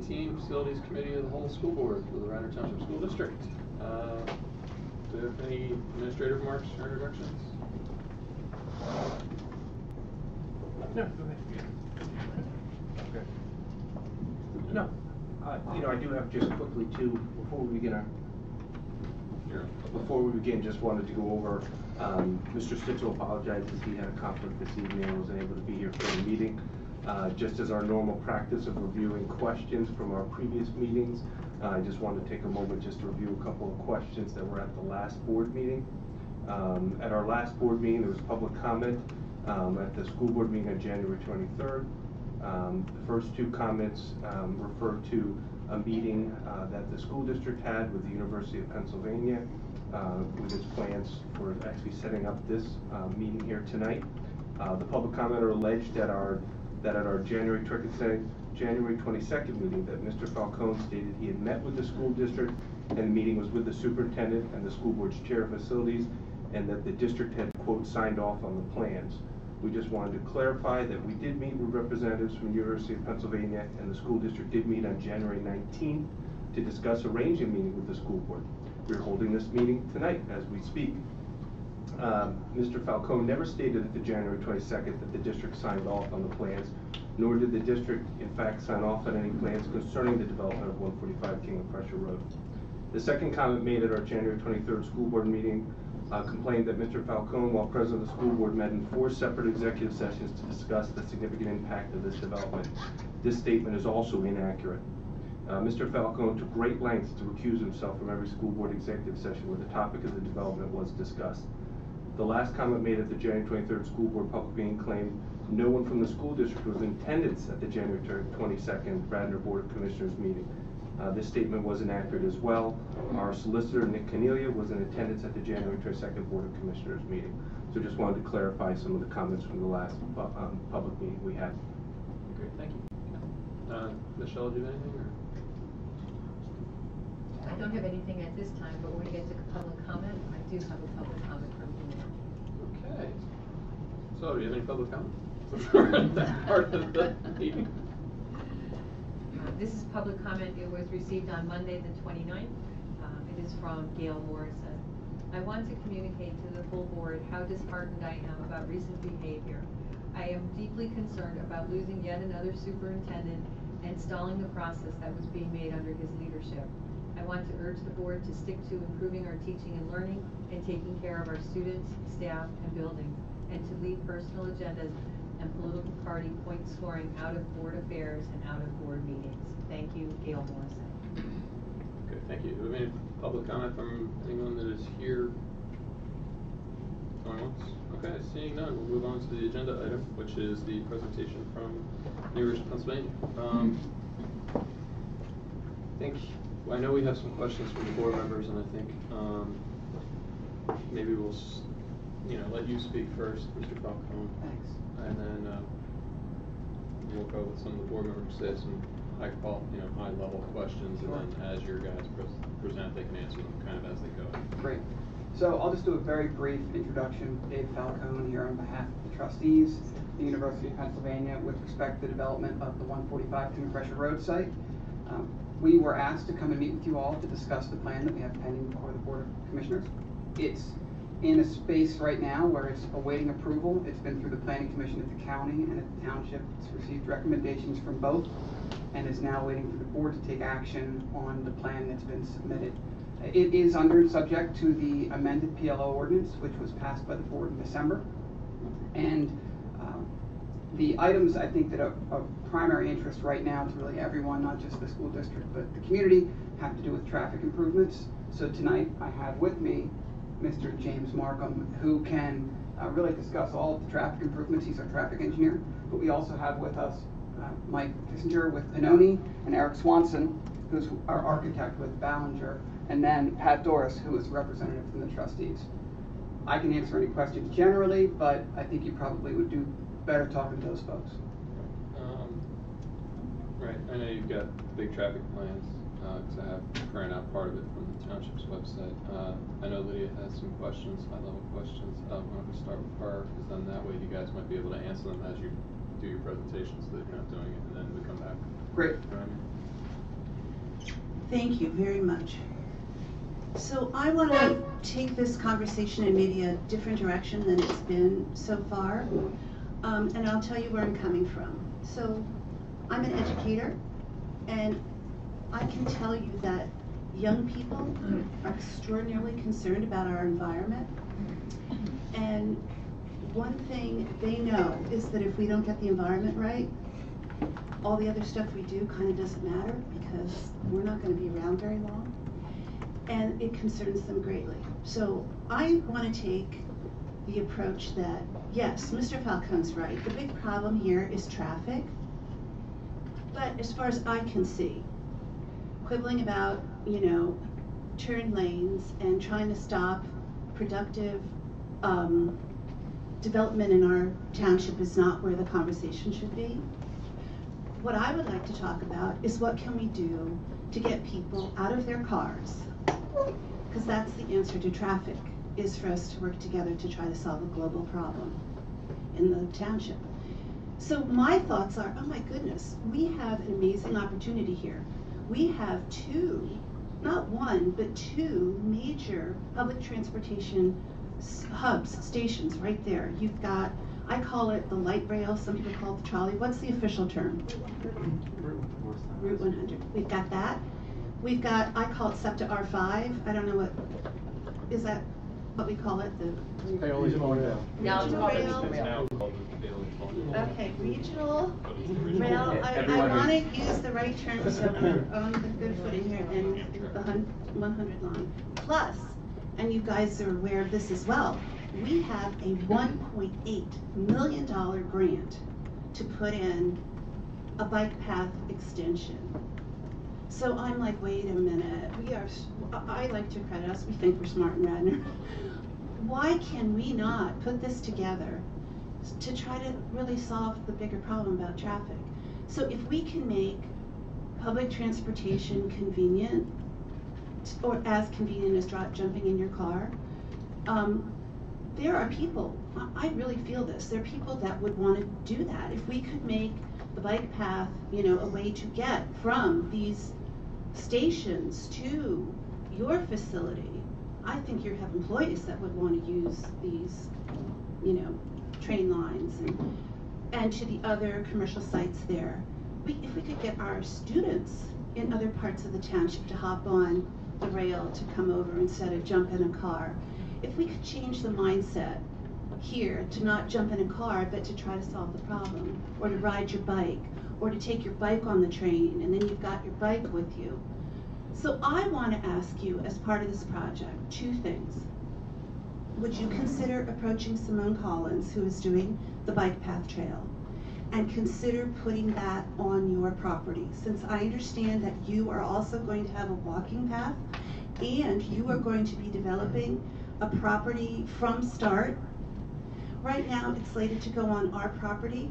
Team Facilities Committee of the whole school board for the Radnor Township School District. Do you have any administrative remarks or introductions? No, go ahead. Okay. No, I do have just quickly too, before we begin, just wanted to go over, Mr. Stitzel apologizes, he had a conflict this evening and wasn't able to be here for the meeting. Just as our normal practice of reviewing questions from our previous meetings, I just wanted to take a moment just to review a couple of questions that were at the last board meeting. At our last board meeting, there was public comment at the school board meeting on January 23rd. The first two comments refer to a meeting that the school district had with the University of Pennsylvania with its plans for actually setting up this meeting here tonight. The public commenter alleged that at our January 22nd meeting that Mr. Falcone stated he had met with the school district and the meeting was with the superintendent and the school board's chair of facilities, and that the district had, quote, signed off on the plans. We just wanted to clarify that we did meet with representatives from the University of Pennsylvania, and the school district did meet on January 19th to discuss arranging a meeting with the school board. We're holding this meeting tonight as we speak. Mr. Falcone never stated at the January 22nd that the district signed off on the plans, nor did the district in fact sign off on any plans concerning the development of 145 King of Prussia Road. The second comment made at our January 23rd school board meeting complained that Mr. Falcone, while president of the school board, met in 4 separate executive sessions to discuss the significant impact of this development. This statement is also inaccurate. Mr. Falcone took great lengths to recuse himself from every school board executive session where the topic of the development was discussed. The last comment made at the January 23rd school board public meeting claimed no one from the school district was in attendance at the January 22nd Radnor Board of Commissioners meeting. This statement was inaccurate as well. Our solicitor, Nick Cornelia, was in attendance at the January 22nd Board of Commissioners meeting. So just wanted to clarify some of the comments from the last public meeting we had. Great, thank you. Michelle, do you have anything? Or? I don't have anything at this time, but when we get to public comment, I do have a public comment from you. Okay. So, do you have any public comment for that part of the meeting? This is public comment. It was received on Monday the 29th. It is from Gail Morrison. I want to communicate to the full board how disheartened I am about recent behavior. I am deeply concerned about losing yet another superintendent and stalling the process that was being made under his leadership. I want to urge the board to stick to improving our teaching and learning and taking care of our students, staff, and buildings, and to leave personal agendas and political party point scoring out of board affairs and out of board meetings. Thank you, Gail Morrison. Okay, thank you. Do we have any public comment from anyone that is here? Going once? Okay, seeing none, we'll move on to the agenda item, which is the presentation from the University of Pennsylvania. I know we have some questions from the board members, and I think maybe we'll let you speak first, Mr. Falcone. Thanks. And then we'll go with some of the board members to say some high-level questions, sure. And then as your guys present, they can answer them kind of as they go. Great. So I'll just do a very brief introduction. Dave Falcone here on behalf of the trustees, the University of Pennsylvania, with respect to the development of the 145 King of Prussia Road site. We were asked to come and meet with you all to discuss the plan that we have pending before the Board of Commissioners. It's in a space right now where it's awaiting approval. It's been through the Planning Commission at the county and at the township. It's received recommendations from both and is now waiting for the board to take action on the plan that's been submitted. It is subject to the amended PLO ordinance, which was passed by the board in December. And the items I think that are of primary interest right now to really everyone, not just the school district, but the community, have to do with traffic improvements. So tonight I have with me Mr. James Markham, who can really discuss all of the traffic improvements. He's our traffic engineer. But we also have with us Mike Kissinger with Pinoni, and Eric Swanson, who's our architect with Ballinger, and then Pat Doris, who is a representative from the trustees. I can answer any questions generally, but I think you probably would do better talking to those folks. Right, I know you've got big traffic plans, because I have printed out part of it from the Township's website. I know Lydia has some questions, high-level questions. Why don't we start with her, because then that way you guys might be able to answer them as you do your presentation so that you're not doing it, and then we come back. Great. You know what I mean? Thank you very much. So I want to take this conversation in maybe a different direction than it's been so far, and I'll tell you where I'm coming from. So I'm an educator, and I can tell you that young people are extraordinarily concerned about our environment, and one thing they know is that if we don't get the environment right, all the other stuff we do kind of doesn't matter because we're not going to be around very long, and it concerns them greatly. So I want to take the approach that, yes, Mr. Falcone's right. The big problem here is traffic, but as far as I can see, quibbling about, turn lanes and trying to stop productive development in our township is not where the conversation should be. What I would like to talk about is what can we do to get people out of their cars, because that's the answer to traffic, is for us to work together to try to solve a global problem in the township. So my thoughts are, oh my goodness, we have an amazing opportunity here. We have two, not one, but two major public transportation hubs, stations right there. You've got, I call it the light rail, some people call it the trolley. What's the official term? Route 100. We've got that. We've got, I call it SEPTA R5. I don't know what, is that what we call it? The regional rail. Now it's called Now called the Bailey Tunnel. Okay, regional rail. I Everyone want to use the right term so we're on the good footing here and the 100 line. Plus, and you guys are aware of this as well, we have a $1.8 million grant to put in a bike path extension. So I'm like, wait a minute, I like to credit us, we think we're smart in Radnor. Why can we not put this together to try to really solve the bigger problem about traffic? So if we can make public transportation convenient, or as convenient as jumping in your car, there are people, I really feel this, there are people that would want to do that. If we could make the bike path, a way to get from these stations to your facility, I think you have employees that would want to use these, train lines and to the other commercial sites there. If we could get our students in other parts of the township to hop on the rail to come over instead of jump in a car, if we could change the mindset here to not jump in a car but to try to solve the problem, or to ride your bike, or to take your bike on the train and then you've got your bike with you. So I want to ask you, as part of this project, two things. Would you consider approaching Simone Collins, who is doing the bike path trail, and consider putting that on your property, since I understand that you are also going to have a walking path and you are going to be developing a property from start. Right now it's slated to go on our property.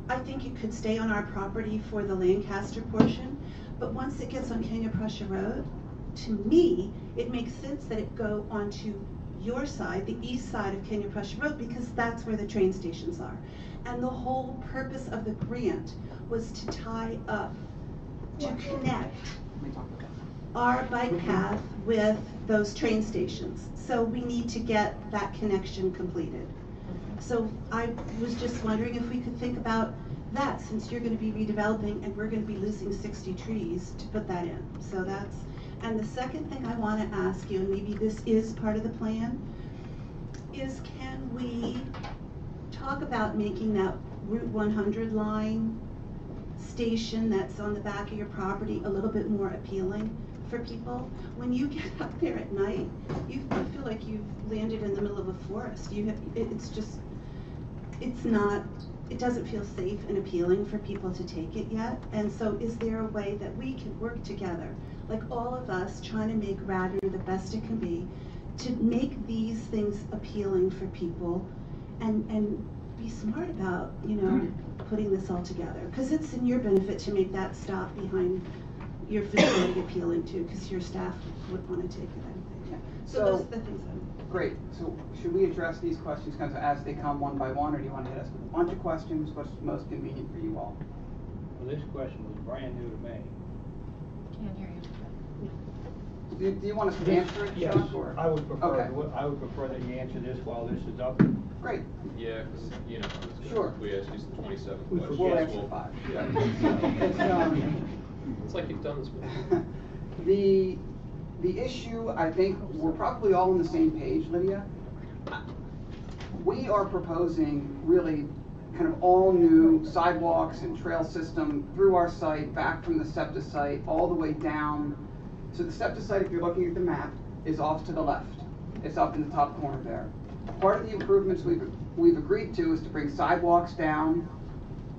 I think it could stay on our property for the Lancaster portion, but once it gets on King of Prussia Road, to me, it makes sense that it go onto your side, the east side of King of Prussia Road, because that's where the train stations are. And the whole purpose of the grant was to tie up, to connect our bike path with those train stations. So we need to get that connection completed. So I was just wondering if we could think about that, since you're going to be redeveloping and we're going to be losing 60 trees to put that in. So that's, and the second thing I want to ask you, and maybe this is part of the plan, is can we talk about making that Route 100 line station that's on the back of your property a little bit more appealing for people? When you get up there at night, you feel like you've landed in the middle of a forest. It doesn't feel safe and appealing for people to take it yet. And so is there a way that we can work together, like all of us trying to make Radnor the best it can be, to make these things appealing for people and be smart about, putting this all together? Because it's in your benefit to make that stop behind your facility appealing too, because your staff would want to take it, I think. Yeah. So those are the things Great. So should we address these questions kind of as they come one by one, or do you want to hit us with a bunch of questions? What's most convenient for you all? Well, this question was brand new to me. Can't hear you. Do you want us to answer it, Yes, Chuck, or? I would prefer, Okay. I would prefer that you answer this while this is up. Great. Yeah, 'cause, you know, Sure. if we ask you the 27th We'll question. We'll Yes, answer we'll- 5. Yeah. It's, It's like you've done this before. The issue, I think, we're probably all on the same page, Lydia. We are proposing really kind of all new sidewalks and trail system through our site, back from the SEPTA site, all the way down. So the SEPTA site, if you're looking at the map, is off to the left. It's up in the top corner there. Part of the improvements we've agreed to is to bring sidewalks down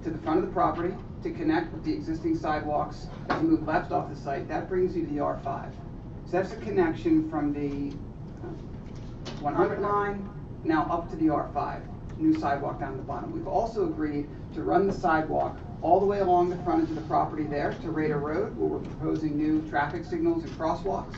to the front of the property to connect with the existing sidewalks. As you move left off the site, that brings you to the R5. So that's a connection from the 100 line now up to the R5, new sidewalk down the bottom. We've also agreed to run the sidewalk all the way along the frontage of the property there to Radnor Road, where we're proposing new traffic signals and crosswalks.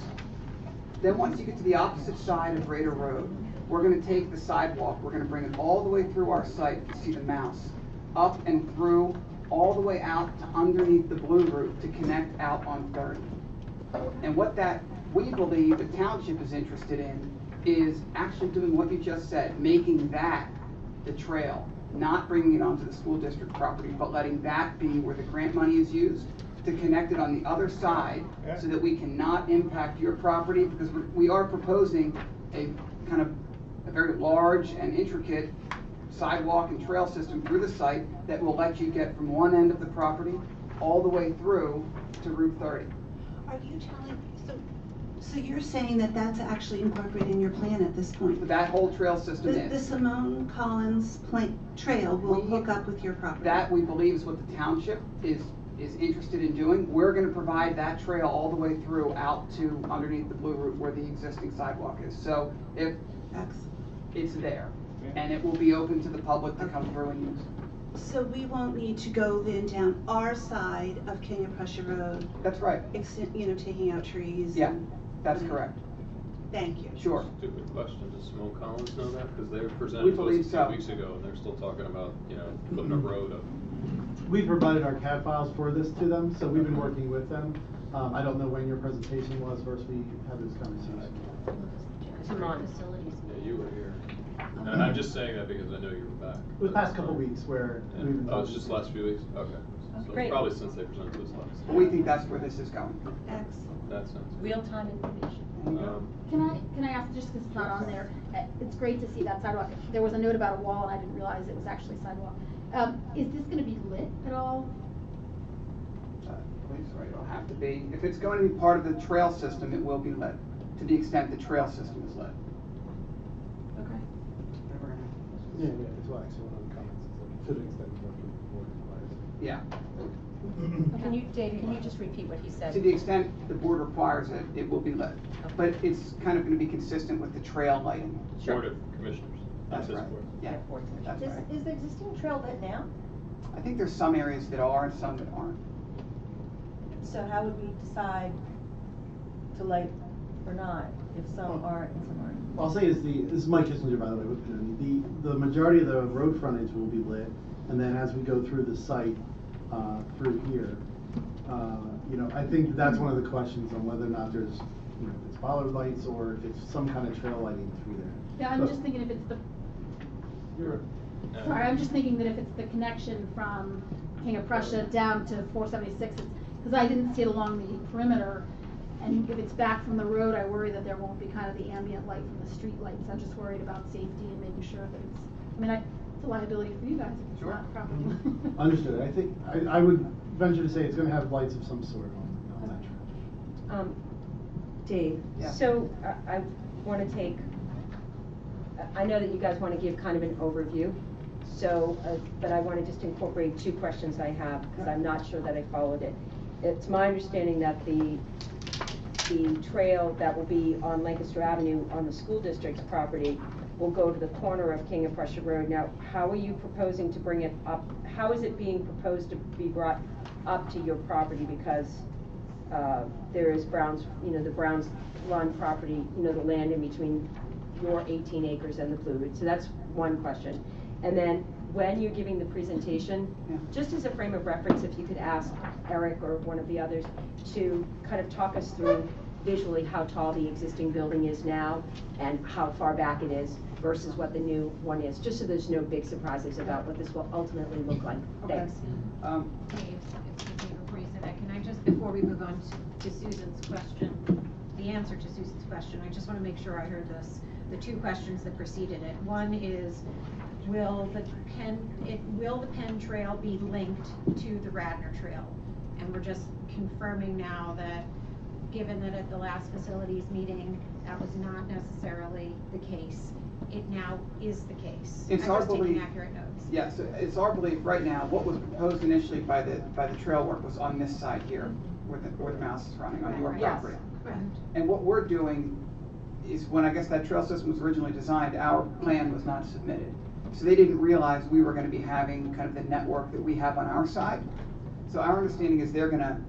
Then once you get to the opposite side of Radnor Road, we're going to take the sidewalk, we're going to bring it all the way through our site, you can see the mouse, up and through, all the way out to underneath the blue route to connect out on 30. And what that, we believe the township is interested in is actually doing what you just said, making that the trail, not bringing it onto the school district property, but letting that be where the grant money is used to connect it on the other side so that we cannot impact your property, because we are proposing a kind of a very large and intricate sidewalk and trail system through the site that will let you get from one end of the property all the way through to Route 30. Are you telling, so you're saying that that's actually incorporated in your plan at this point? But that whole trail system The is. Simone Collins trail will We- hook up with your property? That, we believe, is what the township is interested in doing. We're gonna provide that trail all the way through out to underneath the blue route where the existing sidewalk is. So if Excellent. it's there, and it will be open to the public to come through and use. So we won't need to go then down our side of King of Prussia Road, That's right. taking out trees? Yeah, and- that's correct. Thank you. Sure. Stupid question, does Simone Collins know that? Because they were We presented to believe us a so. few weeks ago, and they're still talking about, you know, putting a road up. We provided our CAD files for this to them, so we've been working with them. I don't know when your presentation was versus we had this conversation. Yeah, you were here. And I'm just saying that because I know you were back. It was past couple weeks where Yeah. we've been. Oh, it's just last few weeks? Okay. So Great. probably since they presented to us last. We think that's where this is going. Excellent. That sounds good. Real-time information. Can I ask, just because it's not on there, it's great to see that sidewalk. There was a note about a wall and I didn't realize it was actually sidewalk. Is this gonna be lit at all? Please, right, it'll have to be, if it's going to be part of the trail system, it will be lit, to the extent the trail system is lit. Okay. Yeah, it's well, actually one of the comments, is like, to the extent what the board requires. Yeah. Dave, can you just repeat what he said? To the extent the board requires it, it will be lit. But it's kind of gonna be consistent with the trail lighting. Board of Commissioners. That's his right. board. Yeah, that's right. Is the existing trail lit now? I think there's some areas that are and some that aren't. So how would we decide to light or not, if some aren't and some aren't? I'll say this is Mike Kissinger, by the way, with the majority of the road frontage will be lit, and then as we go through the site, through here, I think that's one of the questions on whether or not there's, if it's bollard lights or if it's some kind of trail lighting through there. Yeah, I'm But- just thinking if it's the, You're, sorry, I'm just thinking that if it's the connection from King of Prussia down to 476, because I didn't see it along the perimeter, and if it's back from the road, I worry that there won't be kind of the ambient light from the street lights. I'm just worried about safety and making sure that it's a liability for you guys if it's Sure. not properly. understood. I think, I would venture to say it's gonna have lights of some sort on that trail. Dave, Yeah. so I want to take, I know that you guys want to give kind of an overview, so, but I want to just incorporate two questions I have, because I'm not sure that I followed it. It's my understanding that the trail that will be on Lancaster Avenue on the school district's property will go to the corner of King of Prussia Road. Now, how are you proposing to bring it up? How is it being proposed to be brought up to your property? Because there is Brown's, the Brown's Lawn property, the land in between your 18 acres and the Blue Route. So that's one question. And then when you're giving the presentation, just as a frame of reference, if you could ask Eric or one of the others to kind of talk us through visually how tall the existing building is now and how far back it is versus what the new one is, just so there's no big surprises about what this will ultimately look like. Thanks. Dave, excuse me, before you say that, can I just, before we move on to Susan's question, the answer to Susan's question, I just want to make sure I heard this, the two questions that preceded it. One is, will the Penn Trail be linked to the Radnor Trail? And we're just confirming now that, given that at the last facilities meeting, that was not necessarily the case, it now is the case. It's I'm our just taking belief. accurate notes. Yes, it's our belief right now, what was proposed initially by the trail work was on this side here, where the mouse is running, on your Yes. property. Correct. And what we're doing is, when I guess that trail system was originally designed, our plan was not submitted. So they didn't realize we were gonna be having kind of the network that we have on our side. So our understanding is they're gonna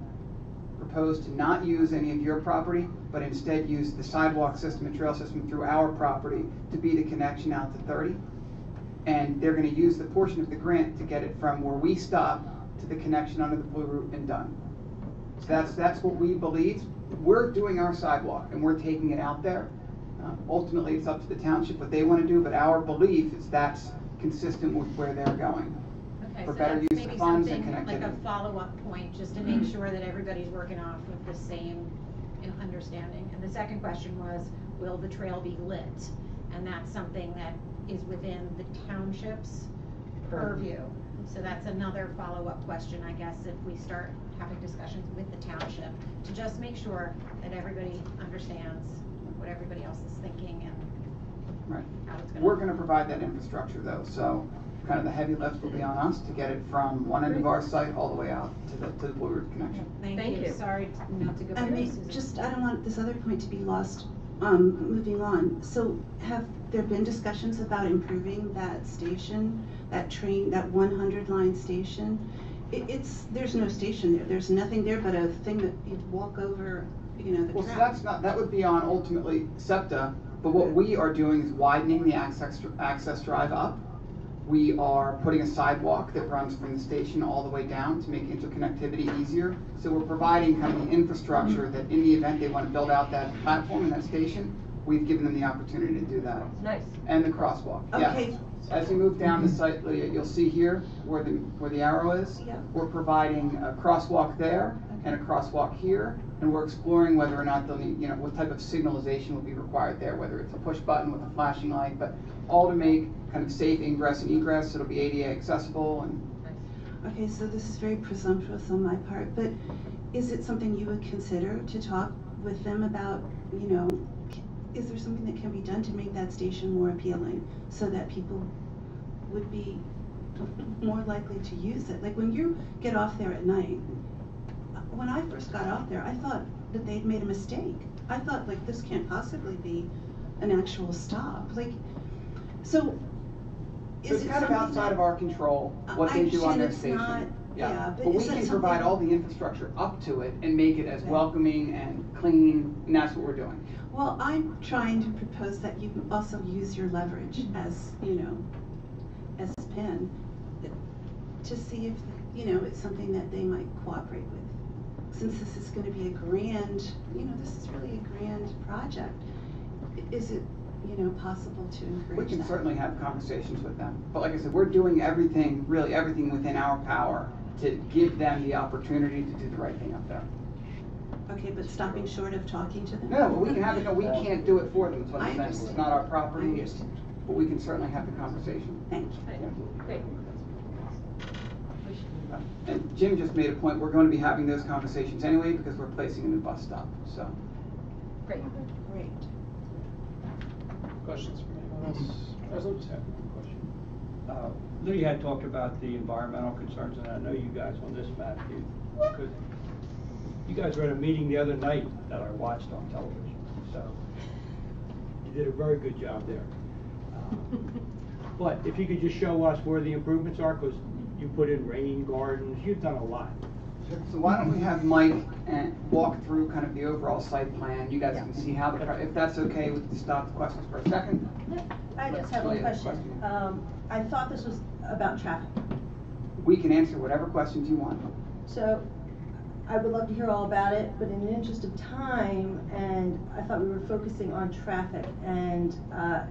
propose to not use any of your property, but instead use the sidewalk system and trail system through our property to be the connection out to 30. And they're gonna use the portion of the grant to get it from where we stop to the connection under the Blue Route and done. So that's what we believe. We're doing our sidewalk and we're taking it out there. Ultimately, it's up to the township what they wanna do, but our belief is that's consistent with where they're going. Okay, For so better that's use of maybe funds and something like a connectivity. follow-up point, just to make sure that everybody's working off of the same understanding. And the second question was, will the trail be lit? And that's something that is within the township's purview. So that's another follow-up question, I guess, if we start having discussions with the township, to just make sure that everybody understands what everybody else is thinking and Right. how it's gonna. We're gonna provide that infrastructure though, so kind of the heavy lift will be on us to get it from one end of our site all the way out to the Blue Route connection. Thank you. Sorry not to go back to Susan. I don't want this other point to be lost, moving on. So have there been discussions about improving that station, that train, that 100 line station? There's no station there. There's nothing there but a thing that you'd walk over, the Well, so track. that would be on ultimately SEPTA, but what we are doing is widening the access drive up. We are putting a sidewalk that runs from the station all the way down to make interconnectivity easier. So we're providing kind of the infrastructure that in the event they want to build out that platform and that station, we've given them the opportunity to do that. Nice. And the crosswalk, yes. Okay. As you move down the site, Lydia, you'll see here where the arrow is. Yeah. We're providing a crosswalk there and a crosswalk here, and we're exploring whether or not they'll need, what type of signalization will be required there, whether it's a push button with a flashing light, but all to make kind of safe ingress and egress. It'll be ADA accessible and. Okay, so this is very presumptuous on my part, but is it something you would consider to talk with them about, is there something that can be done to make that station more appealing so that people would be more likely to use it? Like when you get off there at night, when I first got off there, I thought that they'd made a mistake. I thought, like, this can't possibly be an actual stop. Like, so is It's it kind of something outside that- of our control, what I they do on understand their it's station. not- yeah, but But we is that can provide something- all the infrastructure up to it and make it as Okay. welcoming and clean, and that's what we're doing. Well, I'm trying to propose that you also use your leverage as, as Penn, to see if, it's something that they might cooperate with. Since this is gonna be a grand, this is really a grand project, is it, possible to encourage We that? can certainly have conversations with them, but like I said, we're doing everything, really everything within our power to give them the opportunity to do the right thing up there. Okay, but stopping short of talking to them? No, but we can have it, no, we can't do it for them, is what I I'm saying. understand. It's not our I property, understand. but we can certainly have the conversation. Thank you. Great. And Jim just made a point, we're going to be having those conversations anyway because we're placing a new bus stop, so. Great. Great. Questions from anyone else? President, just have one question. Lydia had talked about the environmental concerns, and I know you guys on this map, because you guys were at a meeting the other night that I watched on television, so you did a very good job there. But if you could just show us where the improvements are, because you put in rain gardens, you've done a lot. So why don't we have Mike walk through kind of the overall site plan, you guys can see how if that's okay, we can stop the questions for a second. I just have one question. I thought this was about traffic. We can answer whatever questions you want. So I would love to hear all about it, but in the interest of time, and I thought we were focusing on traffic, and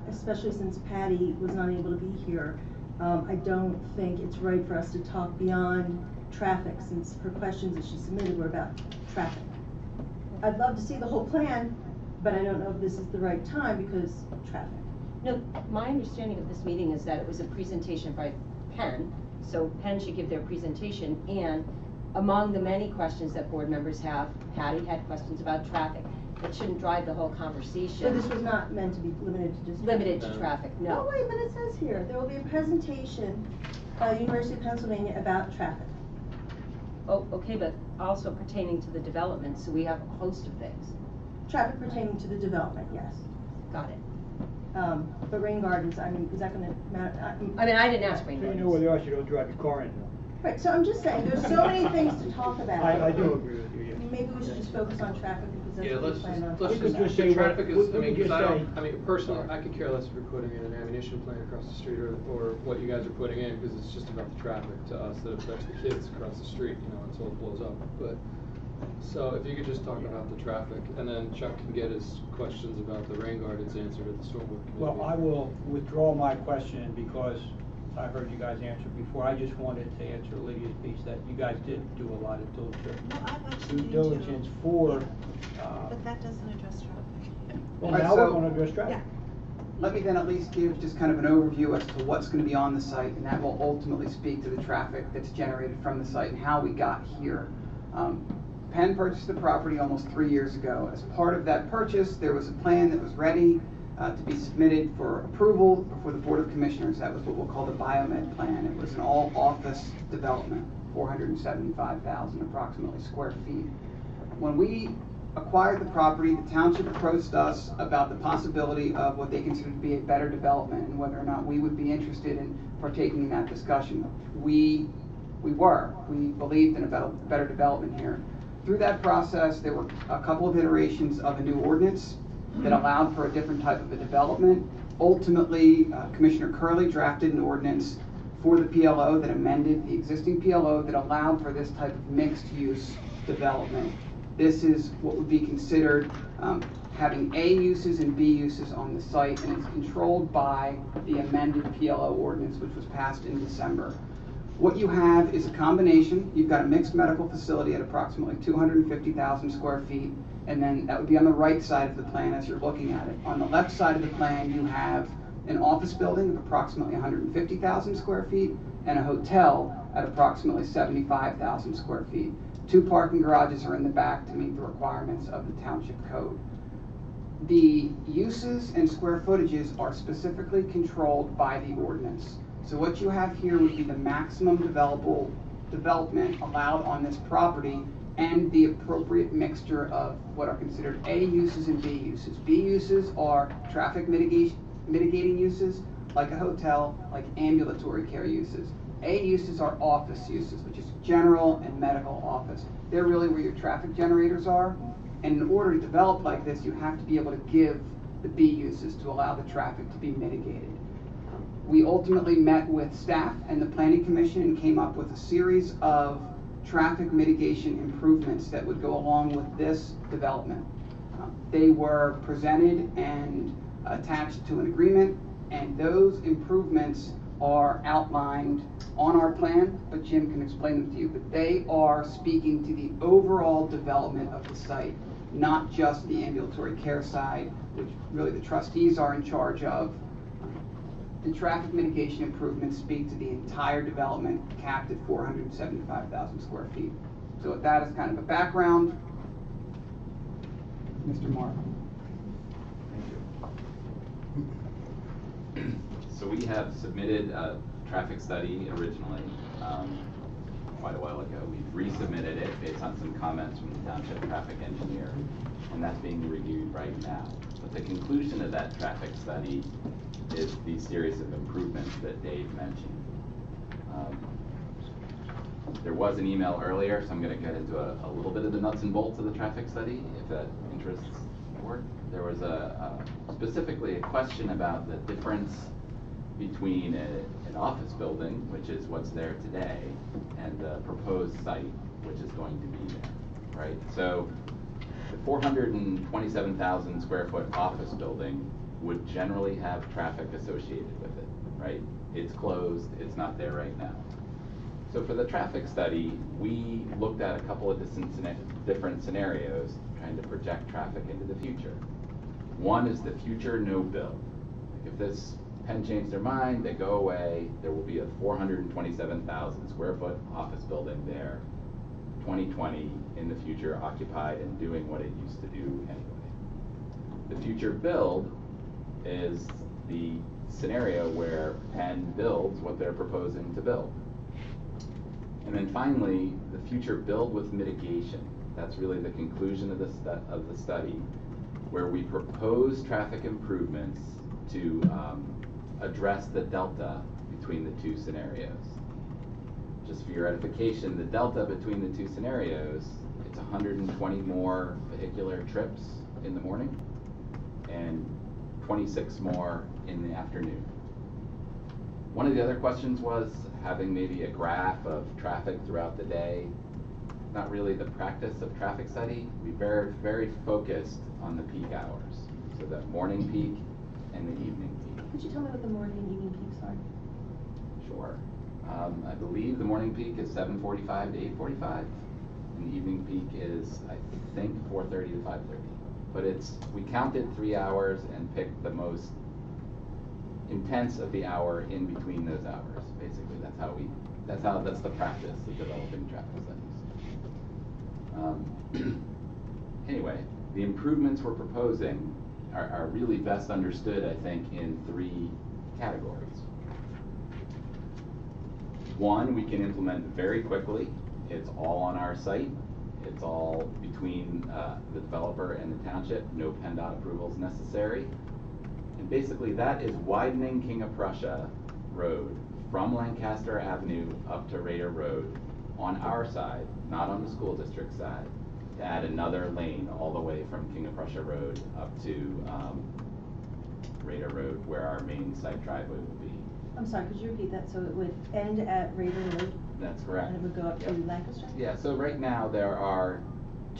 especially since Patty was not able to be here, I don't think it's right for us to talk beyond traffic, since her questions that she submitted were about traffic. I'd love to see the whole plan, but I don't know if this is the right time because traffic. No, my understanding of this meeting is that it was a presentation by Penn, so Penn should give their presentation, and among the many questions that board members have, Patty had questions about traffic. It shouldn't drive the whole conversation. So this was not meant to be limited to just limited to traffic, no. Oh, wait, but it says here, there will be a presentation by University of Pennsylvania about traffic. Oh, okay, but also pertaining to the development, so we have a host of things. Traffic pertaining to the development, yes. Got it. But rain gardens, I mean, is that gonna matter? I mean, I didn't ask rain So you gardens. know where they are, so you don't drive your car in. Right, so I'm just saying, there's so many things to talk about. I do agree with you, yes. Maybe we should just focus on traffic because that's Yeah, what we let's plan on. just, We could just say the traffic what- is, we I mean, could because just I don't, say- I mean, personally, I could care less if you're putting in an ammunition plant across the street or what you guys are putting in, because it's just about the traffic to us that affects the kids across the street, you know, until it blows up. But, so if you could just talk about the traffic, and then Chuck can get his questions about the rain gardens answered at the stormwater committee. Well, I will withdraw my question because I heard you guys answer before. I just wanted to answer Lydia's piece that you guys did do a lot of No, I've actually due been diligence for, But that doesn't address traffic. well, Alright, now we're so- gonna address traffic. Let me then at least give just kind of an overview as to what's going to be on the site, and that will ultimately speak to the traffic that's generated from the site and how we got here. Penn purchased the property almost 3 years ago. As part of that purchase, there was a plan that was ready to be submitted for approval before the Board of Commissioners. That was what we'll call the Biomed Plan. It was an all-office development, 475,000 approximately square feet. When we acquired the property, the township approached us about the possibility of what they considered to be a better development and whether or not we would be interested in partaking in that discussion. We believed in a better development here. Through that process, there were a couple of iterations of a new ordinance that allowed for a different type of a development. Ultimately, Commissioner Curley drafted an ordinance for the PLO that amended the existing PLO that allowed for this type of mixed-use development. This is what would be considered having A uses and B uses on the site, and it's controlled by the amended PLO ordinance, which was passed in December. What you have is a combination. You've got a mixed medical facility at approximately 250,000 square feet, and then that would be on the right side of the plan as you're looking at it. On the left side of the plan, you have an office building of approximately 150,000 square feet and a hotel at approximately 75,000 square feet. 2 parking garages are in the back to meet the requirements of the township code. The uses and square footages are specifically controlled by the ordinance. So what you have here would be the maximum development allowed on this property and the appropriate mixture of what are considered A uses and B uses. B uses are traffic mitigating uses, like a hotel, like ambulatory care uses. A uses are office uses, which is general and medical office. They're really where your traffic generators are. And in order to develop like this, you have to be able to give the B uses to allow the traffic to be mitigated. We ultimately met with staff and the Planning Commission and came up with a series of traffic mitigation improvements that would go along with this development. They were presented and attached to an agreement, and those improvements are outlined on our plan, but Jim can explain them to you. But they are speaking to the overall development of the site, not just the ambulatory care side, which really the trustees are in charge of. The traffic mitigation improvements speak to the entire development, capped at 475,000 square feet. So with that as kind of a background, Mr. Mark. Thank you. So we have submitted a traffic study originally, quite a while ago. We've resubmitted it based on some comments from the township traffic engineer, and that's being reviewed right now. But the conclusion of that traffic study is the series of improvements that Dave mentioned. There was an email earlier, so I'm going to get into a little bit of the nuts and bolts of the traffic study, if that interests the board. There was specifically a question about the difference between an office building, which is what's there today, and the proposed site, which is going to be there. right? So the 427,000 square foot office building would generally have traffic associated with it, right? It's closed, it's not there right now. So for the traffic study, we looked at a couple of different scenarios trying to project traffic into the future. One is the future no build. If this Penn changed their mind, they go away, there will be a 427,000 square foot office building there, 2020 in the future, occupied and doing what it used to do anyway. The future build is the scenario where Penn builds what they're proposing to build. And then finally, the future build with mitigation. That's really the conclusion of the study, where we propose traffic improvements to address the delta between the two scenarios. Just for your edification, the delta between the two scenarios, it's 120 more vehicular trips in the morning and 26 more in the afternoon. One of the other questions was having maybe a graph of traffic throughout the day. Not really the practice of traffic study. We very, very focused on the peak hours. So the morning peak and the evening peak. Could you tell me what the morning and evening peaks are? Sure. I believe the morning peak is 7:45 to 8:45, and the evening peak is, I think, 4:30 to 5:30. But we counted 3 hours and picked the most intense of the hour in between those hours. Basically, that's the practice of developing traffic studies. Anyway, the improvements we're proposing are really best understood, I think, in 3 categories. One, we can implement very quickly. It's all on our site. It's all between the developer and the township. No PennDOT approvals necessary. And basically that is widening King of Prussia Road from Lancaster Avenue up to Radnor Road on our side, not on the school district side, to add another lane all the way from King of Prussia Road up to Radnor Road, where our main site driveway will be. I'm sorry, could you repeat that? So it would end at Radnor Road? That's correct. And it would go up to Lancaster? Yeah, so right now there are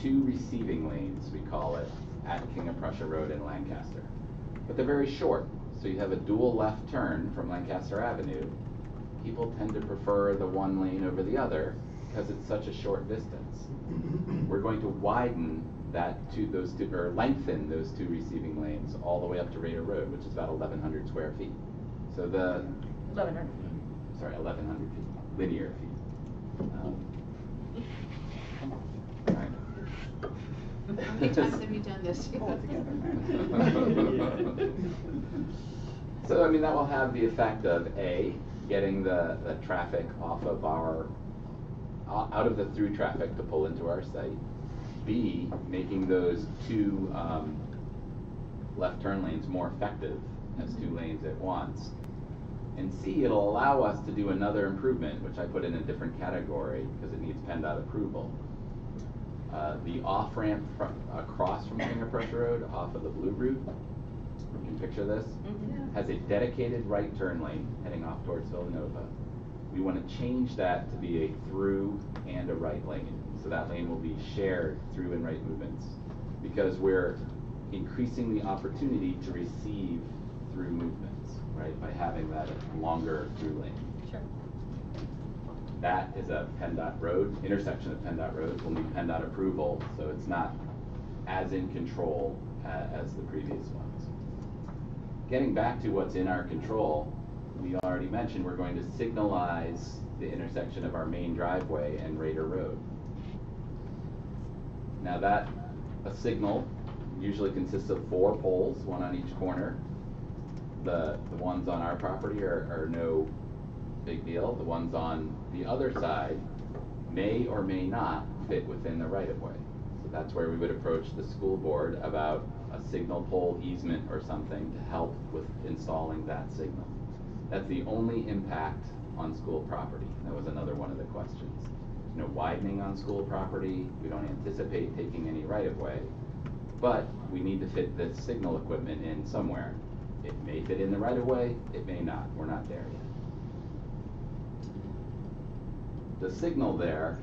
2 receiving lanes, we call it, at King of Prussia Road in Lancaster. But they're very short, so you have a dual left turn from Lancaster Avenue. People tend to prefer the one lane over the other because it's such a short distance. We're going to widen lengthen those 2 receiving lanes all the way up to Radnor Road, which is about 1,100 square feet. So 1,100 feet. Sorry, 1,100 feet, linear feet. Right. How many times have you done this all together? So, I mean, that will have the effect of A, getting the traffic off of out of the through traffic to pull into our site. B, making those 2 left turn lanes more effective as 2 lanes at once. And C, it'll allow us to do another improvement, which I put in a different category because it needs PennDOT approval. The off-ramp across from King of Prussia Road, off of the Blue Route, you can picture this, has a dedicated right turn lane heading off towards Villanova. We want to change that to be a through and a right lane. So that lane will be shared through and right movements because we're increasing the opportunity to receive through movements, right, by having that longer through lane. Sure. That is a PennDOT road, intersection of PennDOT roads. We'll need PennDOT approval, so it's not as in control as the previous ones. Getting back to what's in our control, we already mentioned we're going to signalize the intersection of our main driveway and Radnor Road. Now a signal usually consists of 4 poles, 1 on each corner. The ones on our property are no big deal. The ones on the other side may or may not fit within the right-of-way. So that's where we would approach the school board about a signal pole easement or something to help with installing that signal. That's the only impact on school property. That was another one of the questions. No widening on school property. We don't anticipate taking any right-of-way, but we need to fit this signal equipment in somewhere. It may fit in the right-of-way, it may not. We're not there yet. The signal there,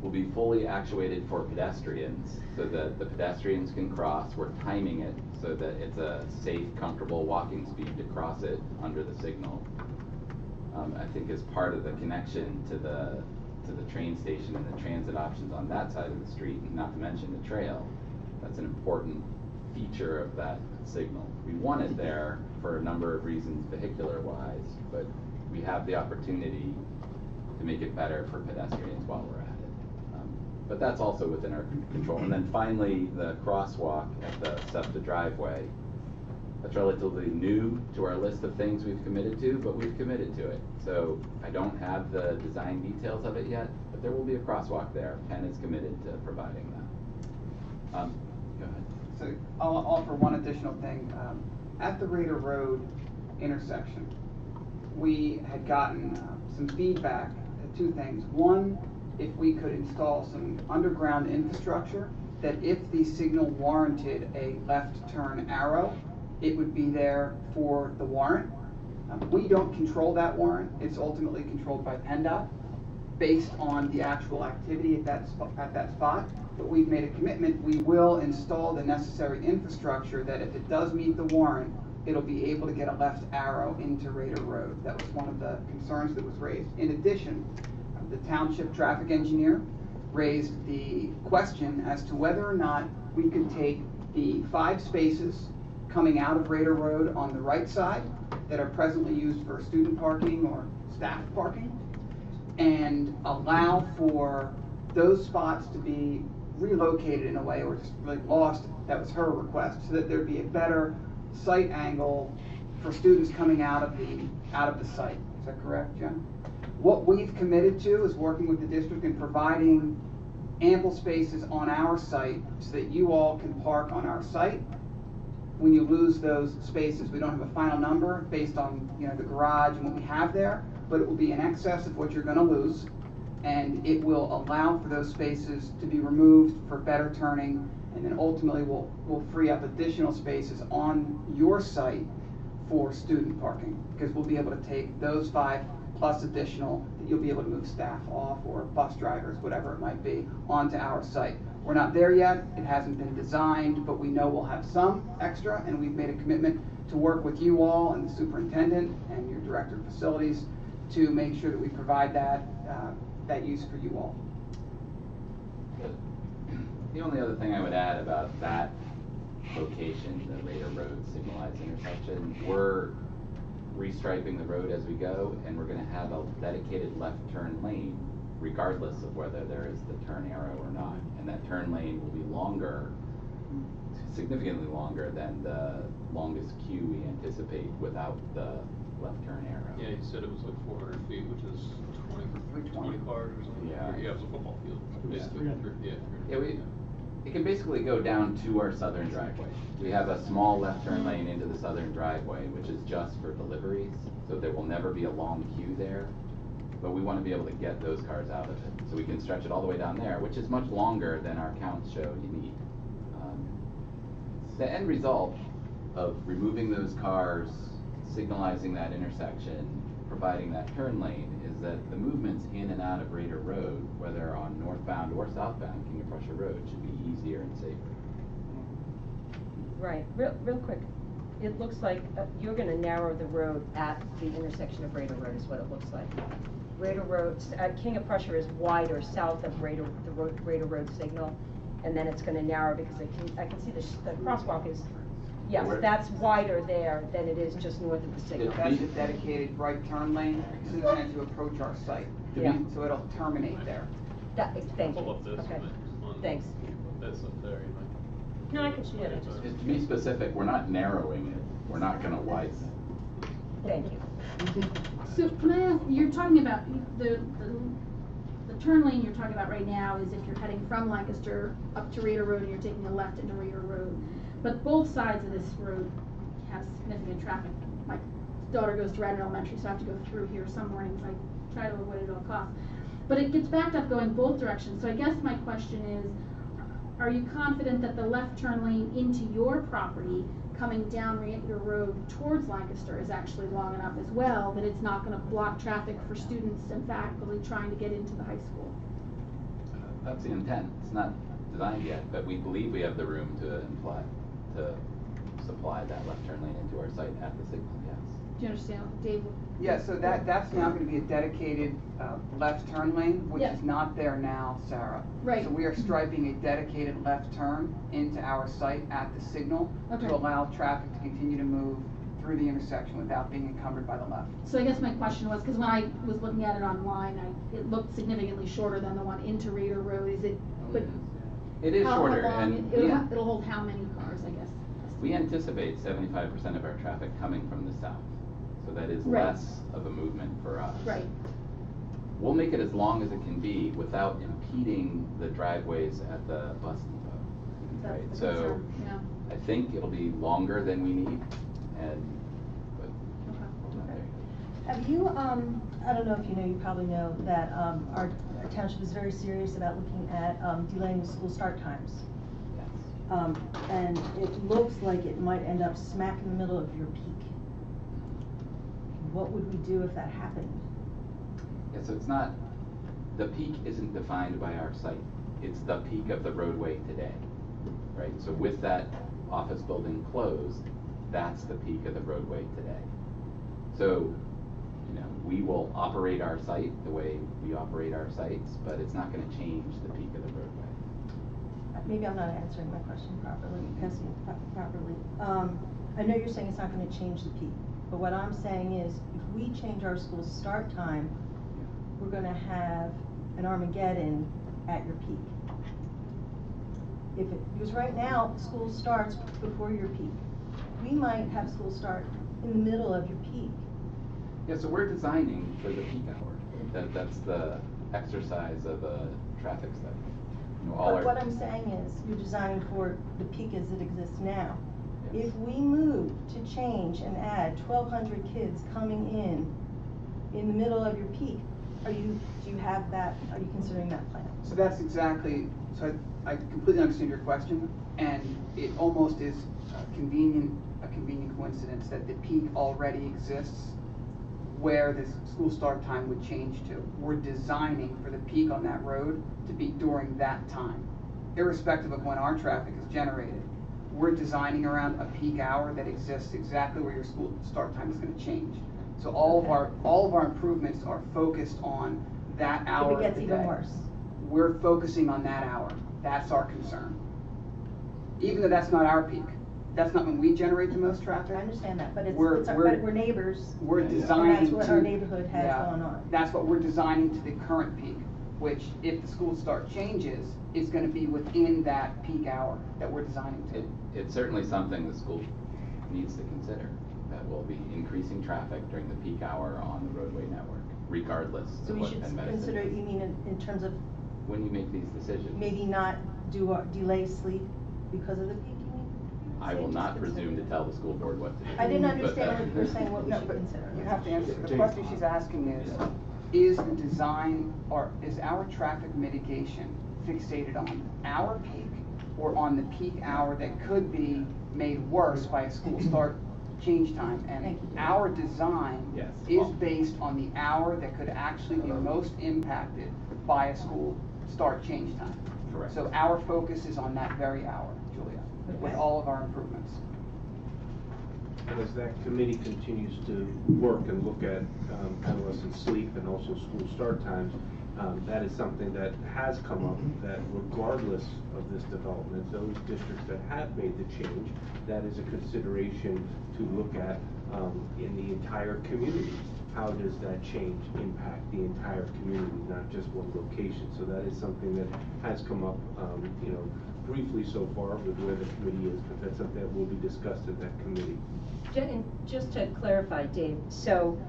will be fully actuated for pedestrians, so that the pedestrians can cross. We're timing it so that it's a safe, comfortable walking speed to cross it under the signal. I think as part of the connection to the train station and the transit options on that side of the street, not to mention the trail, that's an important feature of that signal. We want it there for a number of reasons vehicular-wise, but we have the opportunity to make it better for pedestrians while we're at it. But that's also within our control. And then finally, the crosswalk at the SEPTA driveway. That's relatively new to our list of things we've committed to, but we've committed to it. So I don't have the design details of it yet, but there will be a crosswalk there. Ken is committed to providing that. Go ahead. So I'll offer one additional thing. At the Radnor Road intersection, we had gotten some feedback, two things. One, if we could install some underground infrastructure, that if the signal warranted a left turn arrow, it would be there for the warrant. We don't control that warrant. It's ultimately controlled by PennDOT based on the actual activity at that spot. But we've made a commitment. We will install the necessary infrastructure that if it does meet the warrant, it'll be able to get a left arrow into Radnor Road. That was one of the concerns that was raised. In addition, the Township traffic engineer raised the question as to whether or not we could take the 5 spaces coming out of Radnor Road on the right side that are presently used for student parking or staff parking, and allow for those spots to be relocated in a way, or just really lost. That was her request, so that there'd be a better sight angle for students coming out of the site. Is that correct, Jen? What we've committed to is working with the district and providing ample spaces on our site so that you all can park on our site. When you lose those spaces, we don't have a final number based on the garage and what we have there, but it will be in excess of what you're going to lose, and it will allow for those spaces to be removed for better turning, and then ultimately we'll free up additional spaces on your site for student parking, because we'll be able to take those 5 plus additional that you'll be able to move staff off, or bus drivers, whatever it might be, onto our site. We're not there yet. It hasn't been designed, but we know we'll have some extra, and we've made a commitment to work with you all and the superintendent and your director of facilities to make sure that we provide that use for you all. The only other thing I would add about that location, the Radnor Road signalized intersection, we're restriping the road as we go, and we're going to have a dedicated left turn lane regardless of whether there is the turn arrow or not. And that turn lane will be longer, significantly longer than the longest queue we anticipate without the left turn arrow. Yeah, you said it was like 400 feet, which is 20 cars or something. Yeah. Yeah, it was a football field. Basically, It can basically go down to our southern driveway. We have a small left turn lane into the southern driveway, which is just for deliveries, so there will never be a long queue there. But we want to be able to get those cars out of it, so we can stretch it all the way down there, which is much longer than our counts show you need. The end result of removing those cars, signalizing that intersection, providing that turn lane, is that the movements in and out of Radnor Road, whether on northbound or southbound King of Prussia Road, should be easier and safer. Right, real quick, it looks like you're gonna narrow the road at the intersection of Radnor Road is what it looks like. Radnor Road, King of Prussia is wider south of Radnor Road signal, and then it's gonna narrow because I can see the crosswalk is, yes, that's wider there than it is just north of the signal. That's a dedicated right turn lane as you approach our site. Yeah. So it'll terminate there. Thank you. Pull up this Okay. one. Thanks. That's up there, you might. No, I can see it. Just to be specific, we're not narrowing it. We're not going to widen it. Thank you. So can I ask, you're talking about the turn lane you're talking about right now is if you're heading from Lancaster up to Radnor Road and you're taking a left into Radnor Road. But both sides of this road have significant traffic. My daughter goes to Radnor Elementary, so I have to go through here some mornings. I try to avoid it at all costs. But it gets backed up going both directions. So I guess my question is, are you confident that the left turn lane into your property coming down Radnor Road towards Lancaster is actually long enough as well, that it's not going to block traffic for students and faculty trying to get into the high school? That's the intent. It's not designed yet, but we believe we have the room to supply that left turn lane into our site at the signal, yes. Do you understand, Dave? Yeah, so that's now gonna be a dedicated, left turn lane, which Yeah. is not there now, Sarah. Right. So we are striping a dedicated left turn into our site at the signal Okay. to allow traffic to continue to move through the intersection without being encumbered by the left. So I guess my question was, because when I was looking at it online, it looked significantly shorter than the one into Radnor Road. Is it, but It is how shorter, long, and it'll hold how many cars, I guess? we anticipate 75% of our traffic coming from the south. So that is Right. less of a movement for us. Right. We'll make it as long as it can be without impeding the driveways at the bus depot. That's Right, the so concern, yeah. I think it'll be longer than we need, but we're not there yet. Have you, I don't know if you know, you probably know that our township is very serious about looking at delaying school start times. Yes. And it looks like it might end up smack in the middle of your peak. What would we do if that happened? Yeah, so it's not, the peak isn't defined by our site. It's the peak of the roadway today, right? So with that office building closed, that's the peak of the roadway today. So, we will operate our site the way we operate our sites, but it's not gonna change the peak of the roadway. Maybe I'm not answering my question properly, asking it properly. I know you're saying it's not gonna change the peak, but what I'm saying is, if we change our school start time, we're gonna have an Armageddon at your peak. Because right now, school starts before your peak. We might have school start in the middle of your peak. Yeah, so we're designing for the peak hour. That's the exercise of a traffic study. But what I'm saying is, you're designing for the peak as it exists now. Yes. If we move to change and add 1,200 kids coming in the middle of your peak, are you considering that plan? So that's exactly, so I completely understand your question, and it almost is a convenient coincidence that the peak already exists where this school start time would change to. We're designing for the peak on that road to be during that time, irrespective of when our traffic is generated. We're designing around a peak hour that exists exactly where your school start time is going to change. So all of our improvements are focused on that hour. If it gets even worse. We're focusing on that hour. That's our concern. Even though that's not our peak. That's not when we generate the most traffic. I understand that, but we're neighbors. We're designing and that's what our neighborhood has going on. That's what we're designing to the current peak, which if the school start changes, is going to be within that peak hour that we're designing to. It's certainly something the school needs to consider, that we'll be increasing traffic during the peak hour on the roadway network, regardless So of we what should Penn Medicine consider, is. you mean in terms of when you make these decisions. maybe not delay sleep because of the peak, you mean? I will not presume to tell the school board what to do. I didn't understand what you were saying, what we No, should but consider. you have to answer. The question she's asking is the design, or is our traffic mitigation fixated on our peak or on the peak hour that could be made worse by a school start change time? And our design is based on the hour that could actually be most impacted by a school start change time. Correct. So our focus is on that very hour, Julia, with all of our improvements. And as that committee continues to work and look at adolescent sleep and also school start times, that is something that has come up, that regardless of this development, those districts that have made the change, that is a consideration to look at in the entire community. How does that change impact the entire community, not just one location? So that is something that has come up, briefly so far with where the committee is, but that's something that will be discussed at that committee. And just to clarify, Dave, so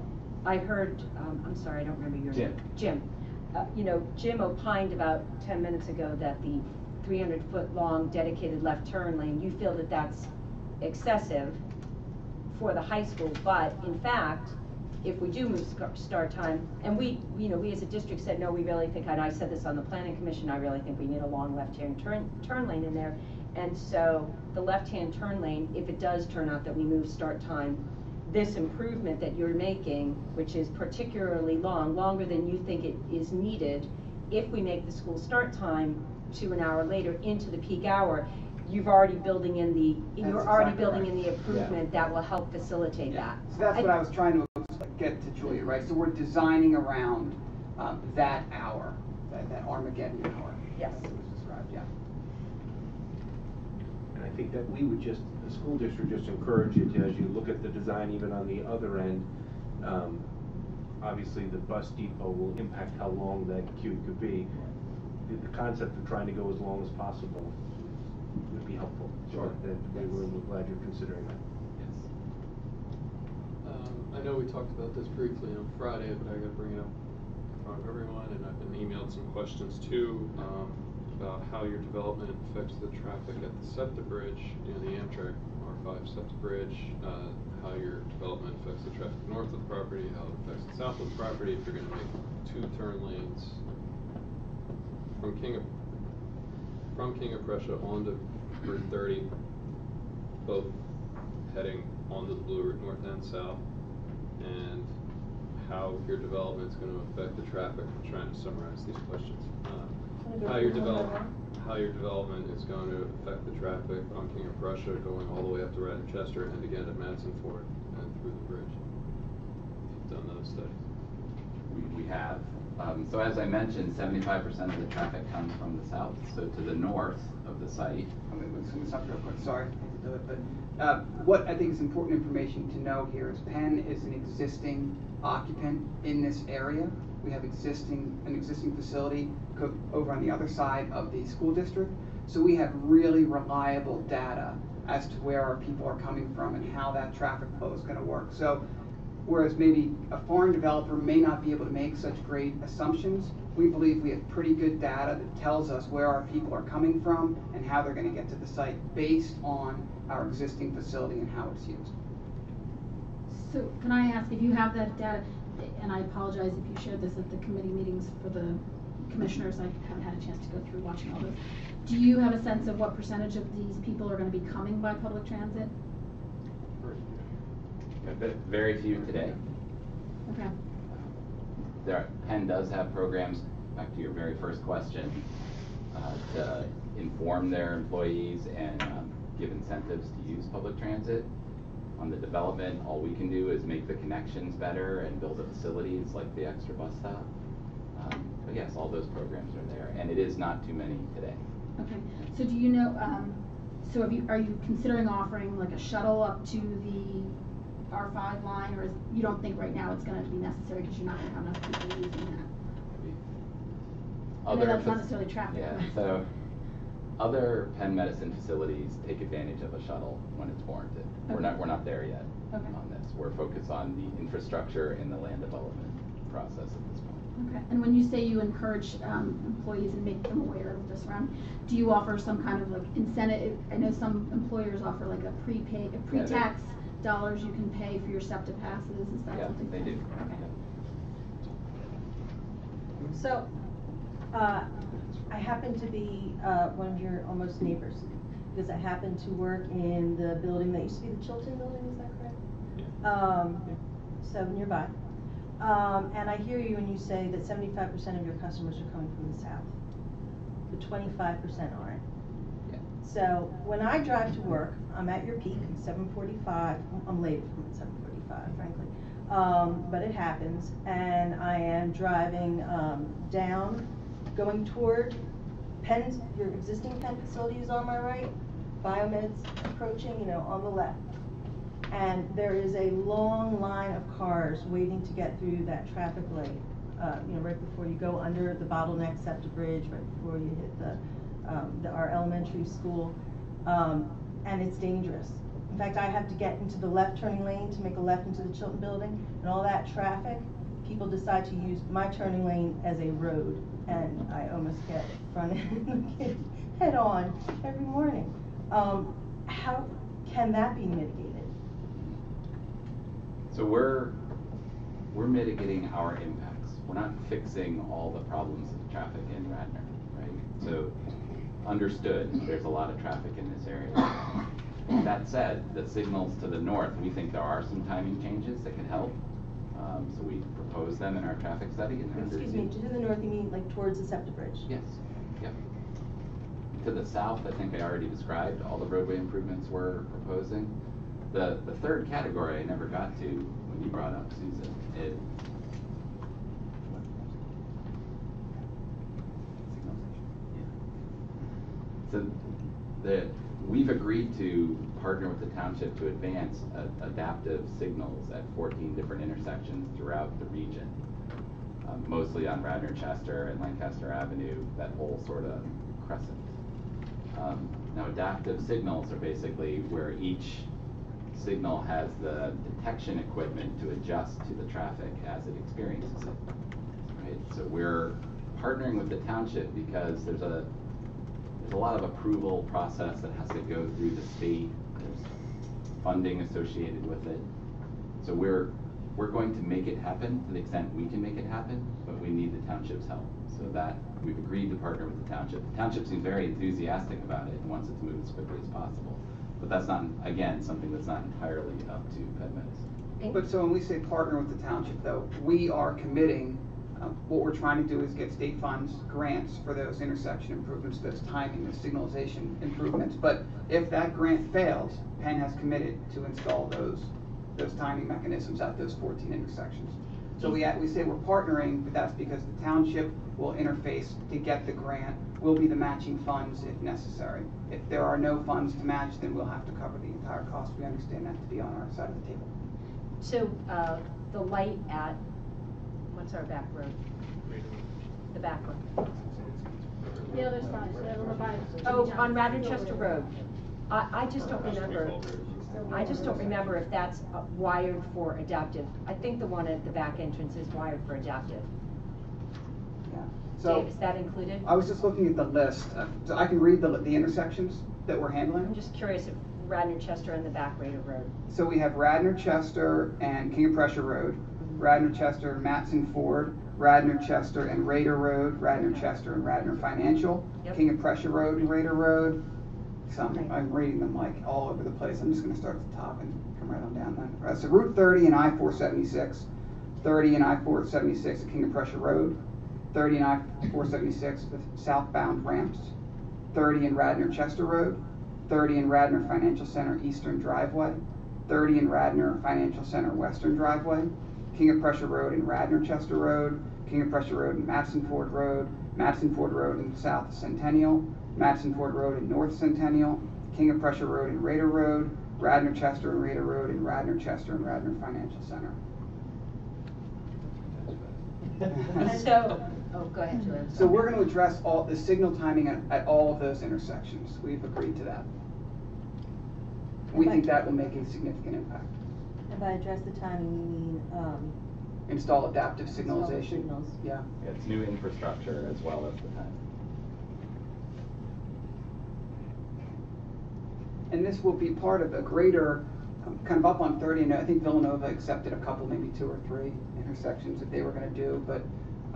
I heard, I'm sorry, I don't remember your name. Jim. Jim opined about 10 minutes ago that the 300-foot long dedicated left turn lane, you feel that that's excessive for the high school, but in fact, if we do move start time, and we as a district said, no, we really think, and I said this on the planning commission, I really think we need a long left-hand turn lane in there. And so the left-hand turn lane, if it does turn out that we move start time, this improvement that you're making, which is particularly long, longer than you think it is needed, if we make the school start time to an hour later into the peak hour, you're already building in the improvement that will help facilitate that. So that's what I was trying to get to, Julia, right? So we're designing around that hour, that Armageddon hour. Yes. As it was described, yeah. And I think that we would just, the school district just encourage you to, as you look at the design even on the other end, obviously the bus depot will impact how long that queue could be. The concept of trying to go as long as possible would be helpful. Sure. We're glad you're considering that. Yes. I know we talked about this briefly on Friday, but I gotta bring it up in front of everyone, and I've been emailed some questions too, about how your development affects the traffic at the SEPTA Bridge, the Amtrak R5 SEPTA Bridge, how your development affects the traffic north of the property, how it affects the south of the property, if you're gonna make 2 turn lanes from King of Prussia onto Route 30, both heading onto the Blue Route north and south, and how your development is going to affect the traffic. I'm trying to summarize these questions. How your development is going to affect the traffic on King of Prussia going all the way up to Radnor and again at Madison Ford and through the bridge. You've done those studies. We have. So as I mentioned, 75% of the traffic comes from the south. So to the north of the site. Let me stop real quick. Sorry, I hate to do it, but what I think is important information to know here is Penn is an existing occupant in this area. We have an existing facility over on the other side of the school district. So we have really reliable data as to where our people are coming from and how that traffic flow is going to work. So whereas maybe a foreign developer may not be able to make such great assumptions, we believe we have pretty good data that tells us where our people are coming from and how they're going to get to the site based on our existing facility and how it's used. So can I ask if you have that data, and I apologize if you shared this at the committee meetings for the commissioners, I haven't had a chance to go through watching all this. Do you have a sense of what percentage of these people are going to be coming by public transit? Very few today. Okay. Penn does have programs, back to your very first question, to inform their employees and give incentives to use public transit. On the development, all we can do is make the connections better and build the facilities like the extra bus stop. But yes, all those programs are there, and it is not too many today. Okay. So do you know, so are you considering offering like a shuttle up to the R5 line, or you don't think right now it's going to be necessary because you're not going to have enough people using that? I know that's not necessarily traffic. Yeah, so other Penn Medicine facilities take advantage of a shuttle when it's warranted. Okay. We're not there yet Okay. on this. We're focused on the infrastructure and the land development process at this point. Okay. And when you say you encourage employees and make them aware of the surrounding, do you offer some kind of like incentive? I know some employers offer like a pre-tax dollars you can pay for your SEPTA passes. Is that something? They do. Okay. So, I happen to be one of your almost neighbors, because I happen to work in the building that used to be the Chilton building, is that correct? So nearby. And I hear you when you say that 75% of your customers are coming from the south, but 25% aren't. Yeah. So when I drive to work, I'm at your peak, 7:45. I'm late from 7:45, frankly. But it happens, and I am driving down, going toward Penn's, your existing Penn facility is on my right, Biomed's approaching, on the left. And there is a long line of cars waiting to get through that traffic light, right before you go under the bottleneck SEPTA Bridge, right before you hit our elementary school, and it's dangerous. In fact, I have to get into the left turning lane to make a left into the Chilton building, and all that traffic, people decide to use my turning lane as a road, and I almost get fronted head on every morning. How can that be mitigated? So we're mitigating our impacts. We're not fixing all the problems of traffic in Radnor, right? So understood, there's a lot of traffic in this area. That said, the signals to the north, we think there are some timing changes that could help. So we proposed them in our traffic study, and they're Excuse me, to the north, you mean like towards the SEPTA bridge? Yes, yep. To the south, I think I already described all the roadway improvements we're proposing. The third category I never got to when you brought up, Susan, is so we've agreed to partner with the township to advance adaptive signals at 14 different intersections throughout the region, mostly on Radnor, Chester, and Lancaster Avenue, that whole sort of crescent. Now, adaptive signals are basically where each signal has the detection equipment to adjust to the traffic as it experiences it. Right? So we're partnering with the township because there's a lot of approval process that has to go through the state. There's funding associated with it. So we're going to make it happen to the extent we can make it happen, but we need the township's help. So that we've agreed to partner with the township. The township seems very enthusiastic about it and wants it to move as quickly as possible. But that's not, again, something that's not entirely up to PedMeds. But so when we say partner with the township, though, we are committing, what we're trying to do is get state funds, grants for those intersection improvements, those timing, those signalization improvements. But if that grant fails, Penn has committed to install those timing mechanisms at those 14 intersections. So we say we're partnering, but that's because the township will interface to get the grant. We'll be the matching funds if necessary. If there are no funds to match, then we'll have to cover the entire cost. We understand that to be on our side of the table. So, the light at, what's our back road? The back one. The other side, over by. Oh, on Radnor Chester Road. I just don't remember. I just don't remember if that's wired for adaptive. I think the one at the back entrance is wired for adaptive. Yeah. So Dave, is that included? I was just looking at the list. So I can read the intersections that we're handling. I'm just curious if Radnor Chester and the back Radar Road. So we have Radnor Chester and King of Prussia Road, Radnor Chester, Matson Ford, Radnor Chester and Radar Road, Radnor Chester and Radnor Financial, Yep. King of Prussia Road and Radar Road. I'm reading them like all over the place. I'm just going to start at the top and come right on down then. So Route 30 and I-476, 30 and I-476 at King of Prussia Road, 30 and I-476 with southbound ramps, 30 in Radnor Chester Road, 30 in Radnor Financial Center Eastern Driveway, 30 in Radnor Financial Center Western Driveway, King of Prussia Road and Radnor Chester Road, King of Prussia Road and Matson Ford Road, Matson Ford Road in South Centennial, Matson Ford Road in North Centennial, King of Prussia Road and Radar Road, Radnor Chester and Radar Road, and Radnor Chester and Radnor Financial Center. So, oh, go ahead, Julia. So we're going to address all the signal timing at all of those intersections. We've agreed to that. We think that will make a significant impact. And by address the timing, you mean Install adaptive install the signalization. signals. Yeah. It's new infrastructure as well as the time. And this will be part of a greater, kind of up on 30, and I think Villanova accepted a couple, maybe 2 or 3 intersections that they were going to do, but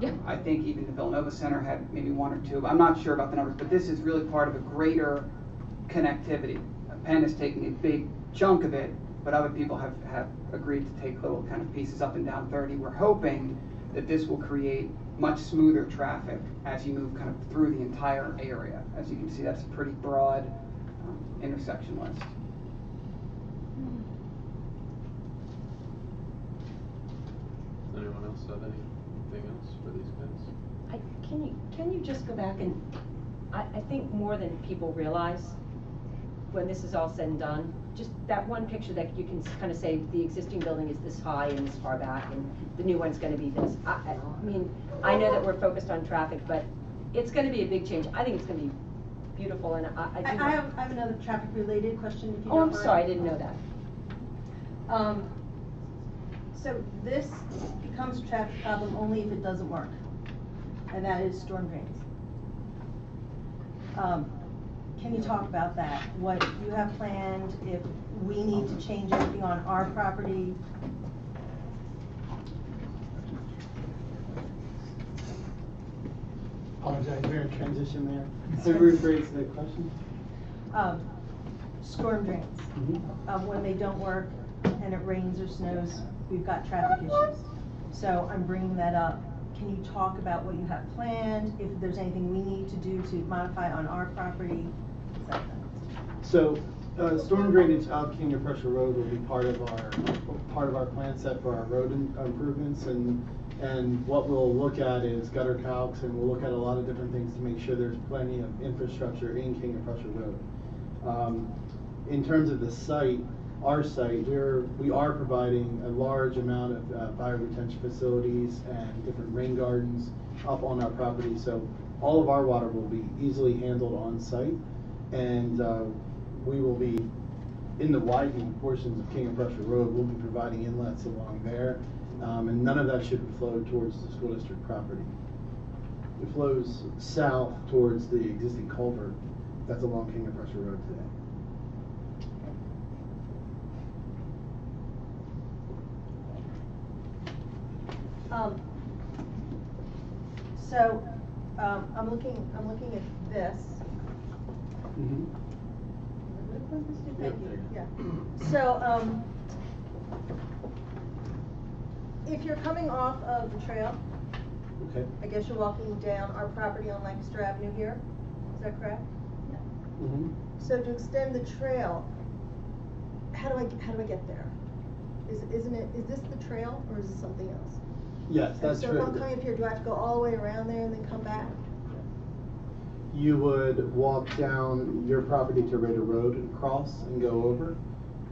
Yeah. I think even the Villanova Center had maybe 1 or 2. I'm not sure about the numbers, but this is really part of a greater connectivity. Penn is taking a big chunk of it, but other people have agreed to take little kind of pieces up and down 30. We're hoping that this will create much smoother traffic as you move kind of through the entire area. As you can see, that's a pretty broad intersection list. Does anyone else have anything else for these guys? Can you just go back and, I think more than people realize, when this is all said and done, just that one picture that you can kind of say the existing building is this high and this far back and the new one's going to be this. I mean, I know that we're focused on traffic, but it's going to be a big change. I think it's going to be beautiful, and I do. I have another traffic related question if you Oh, don't I'm mind. sorry, I didn't know that. So this becomes a traffic problem only if it doesn't work, and that is storm drains. Can you talk about that? What you have planned, if we need to change anything on our property? Apologize, we're in transition there. So rephrase the question. Storm drains. Mhm. When they don't work and it rains or snows, we've got traffic issues. So I'm bringing that up. Can you talk about what you have planned, if there's anything we need to do to modify on our property, etc.? So, storm drainage out King of Prussia Road will be part of our plan set for our road improvements, and what we'll look at is gutter calcs, and we'll look at a lot of different things to make sure there's plenty of infrastructure in King of Prussia Road. In terms of the site, our site, we are providing a large amount of fire retention facilities and different rain gardens up on our property, so all of our water will be easily handled on site, and we will be, in the widening portions of King of Prussia Road, we'll be providing inlets along there, and none of that should flow towards the school district property. It flows south towards the existing culvert that's along King of Prussia Road today. I'm looking at this. Mm-hmm. Thank you. Yeah. So, if you're coming off of the trail, Okay. I guess you're walking down our property on Lancaster Avenue here. Is that correct? Mm-hmm. So to extend the trail, how do I get there? Is this the trail, or is this something else? Yes, that's so true. if I'm coming up here, do I have to go all the way around there and then come back? You would walk down your property to Radnor Road and cross and go over.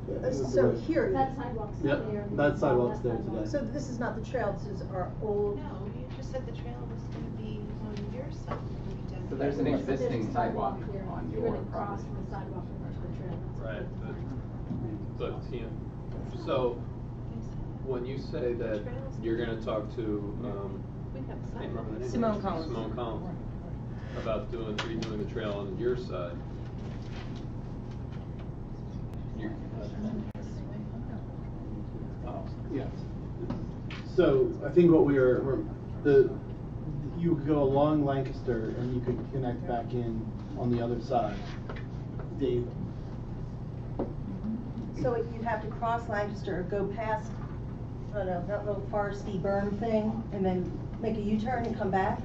Yeah, So here. That sidewalk's Yep, there. that sidewalk's there today. So this is not the trail, this is our old. No, you just said the trail was gonna be on your side. So there's an Yes, but existing there's a sidewalk here. on You're your gonna cross property. from the sidewalk over to the trail. Right, but so when you say that you're gonna talk to, We have I can't remember the name. Simone Collins. Simone Collins, about redoing the trail on your side. Yes. So I think what you could go along Lancaster and you could connect back in on the other side. Dave? So you'd have to cross Lancaster, go past, I don't know, that little foresty berm thing, and then make a U-turn and come back?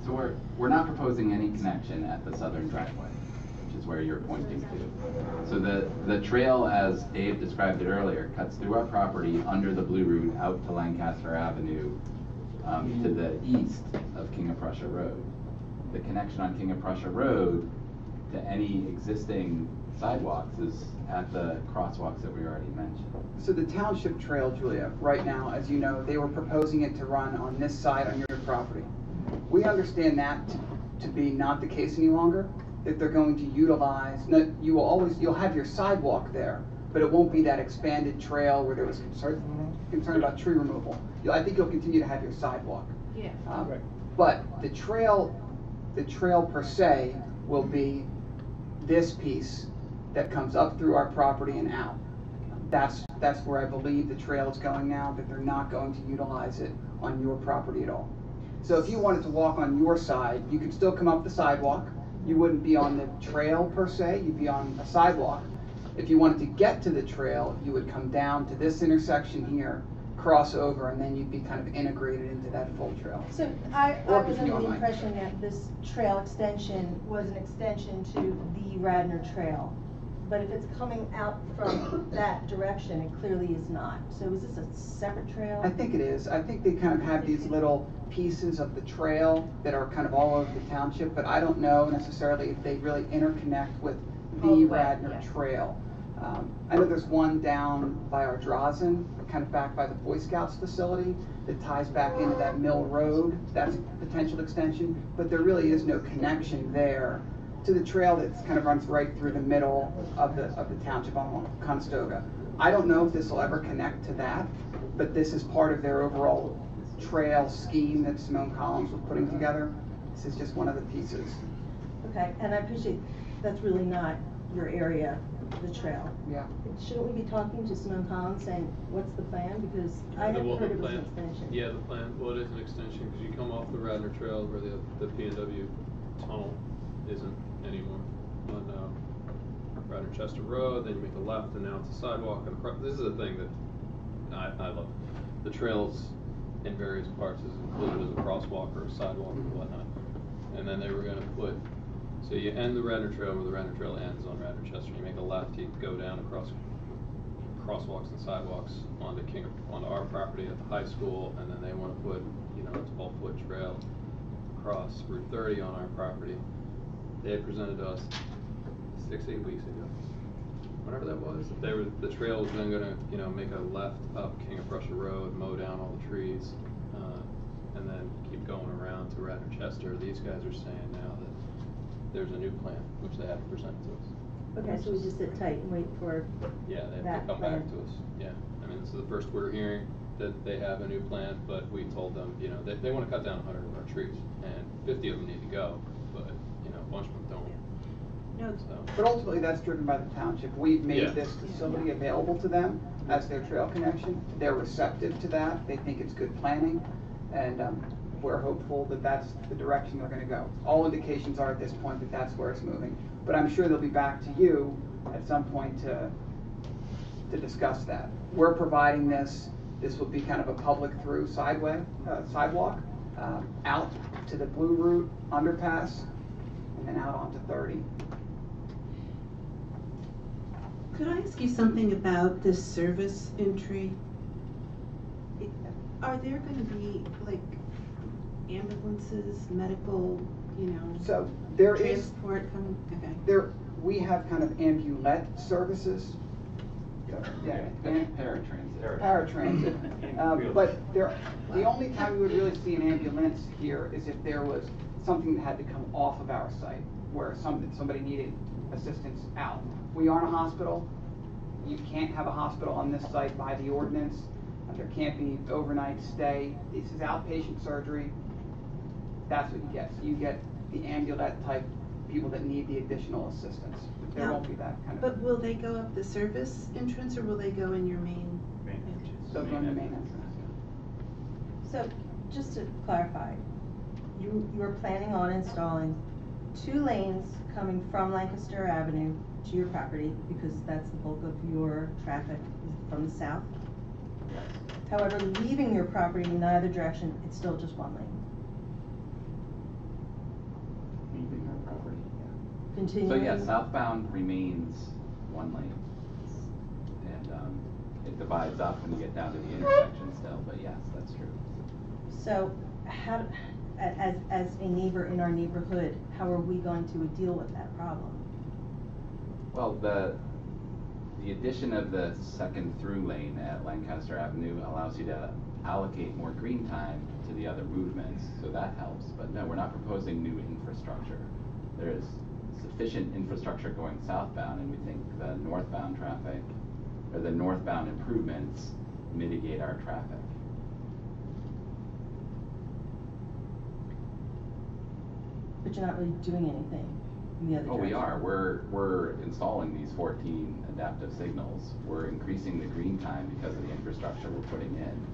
So we're not proposing any connection at the southern driveway, which is where you're pointing to. So the trail, as Dave described it earlier, cuts through our property under the Blue Route out to Lancaster Avenue, to the east of King of Prussia Road. The connection on King of Prussia Road to any existing sidewalks is at the crosswalks that we already mentioned. So the Township Trail, Julia, right now, as you know, they were proposing it to run on this side on your property. We understand that to be not the case any longer, that they're going to utilize, you'll have your sidewalk there, but it won't be that expanded trail where there was concern about tree removal. I think you'll continue to have your sidewalk. Yeah. But the trail per se will be this piece that comes up through our property and out. That's where I believe the trail is going now, that they're not going to utilize it on your property at all. So if you wanted to walk on your side, you could still come up the sidewalk. You wouldn't be on the trail per se, you'd be on a sidewalk. If you wanted to get to the trail, you would come down to this intersection here, cross over, and then you'd be kind of integrated into that full trail. So I Or was continue under the on Lancaster. impression that this trail extension was an extension to the Radnor Trail. But if it's coming out from that direction, it clearly is not. So is this a separate trail? I think it is. I think they kind of have these little pieces of the trail that are kind of all over the township, but I don't know necessarily if they really interconnect with the All the way, Radnor yeah. Trail. I know there's one down by our Drazen, kind of back by the Boy Scouts facility, that ties back into that Mill Road. That's a potential extension, but there really is no connection there to the trail that kind of runs right through the middle of the township on Conestoga. I don't know if this will ever connect to that, but this is part of their overall trail scheme that Simone Collins was putting together. This is just one of the pieces. Okay, and I appreciate that's really not your area, the trail. Yeah. Shouldn't we be talking to Simone Collins saying, what's the plan? Because I had Well, heard the it was an plan- extension. Yeah, the plan, well, it is an extension, because you come off the Radnor Trail where the P&W tunnel isn't anymore on Radnor Chester Road, then you make the left, and now it's a sidewalk, and this is the thing that I love. The trails in various parts is included as a crosswalk or a sidewalk or whatnot. And then they were gonna put, so you end the Radnor Trail where the Radnor Trail ends on Radnor Chester. You make a left, you go down across crosswalks and sidewalks onto onto our property at the high school, and then they want to put, you know, a 12-foot trail across Route 30 on our property. They had presented to us 6-8 weeks ago, whatever that was. The trail was then going to, you know, make a left up King of Prussia Road, mow down all the trees, and then keep going around to Radnor Chester. These guys are saying now that there's a new plan, which they haven't presented to us. Okay, so we just sit tight and wait for Yeah, they have that to come plan. back to us. Yeah, I mean, this is the first we're hearing that they have a new plan, but we told them, you know, they want to cut down 100 of our trees, and 50 of them need to go, but, you know, a bunch of them don't. No, So. But ultimately, that's driven by the township. We've made Yeah. this facility available to them as their trail connection. They're receptive to that. They think it's good planning, and we're hopeful that that's the direction they're gonna go. All indications are at this point that that's where it's moving. But I'm sure they'll be back to you at some point to discuss that. We're providing this will be kind of a public through sidewalk, out to the Blue Route underpass, and then out onto 30. could I ask you something about this service entry? Are there gonna be like ambulances, medical, you know, So there is, transport coming? Okay. we have kind of ambulette services. Yeah, Paratransit. paratransit. But the only time we would really see an ambulance here is if there was something that had to come off of our site, where somebody needed assistance out. We aren't a hospital. You can't have a hospital on this site by the ordinance. There can't be overnight stay. This is outpatient surgery. That's what you get. So you get the ambulette type people that need the additional assistance. There Now, won't be that kind of. But will they go up the service entrance or will they go in your main entrance? They'll go in the main entrance. So, just to clarify, you're planning on installing 2 lanes coming from Lancaster Avenue to your property, because that's the bulk of your traffic from the south? Yes. However, leaving your property in either direction, it's still just 1 lane. Leaving our property, yeah. Continuing. So yeah, southbound remains 1 lane. And it divides up when you get down to the intersection still, but yes, that's true. So, how, as a neighbor in our neighborhood, how are we going to deal with that problem? Well, the addition of the second through lane at Lancaster Avenue allows you to allocate more green time to the other movements, so that helps. But no, we're not proposing new infrastructure. There is sufficient infrastructure going southbound, and we think the northbound traffic, or the northbound improvements, mitigate our traffic. But you're not really doing anything in the other Oh, direction. we are. We're installing these 14 adaptive signals. We're increasing the green time because of the infrastructure we're putting in.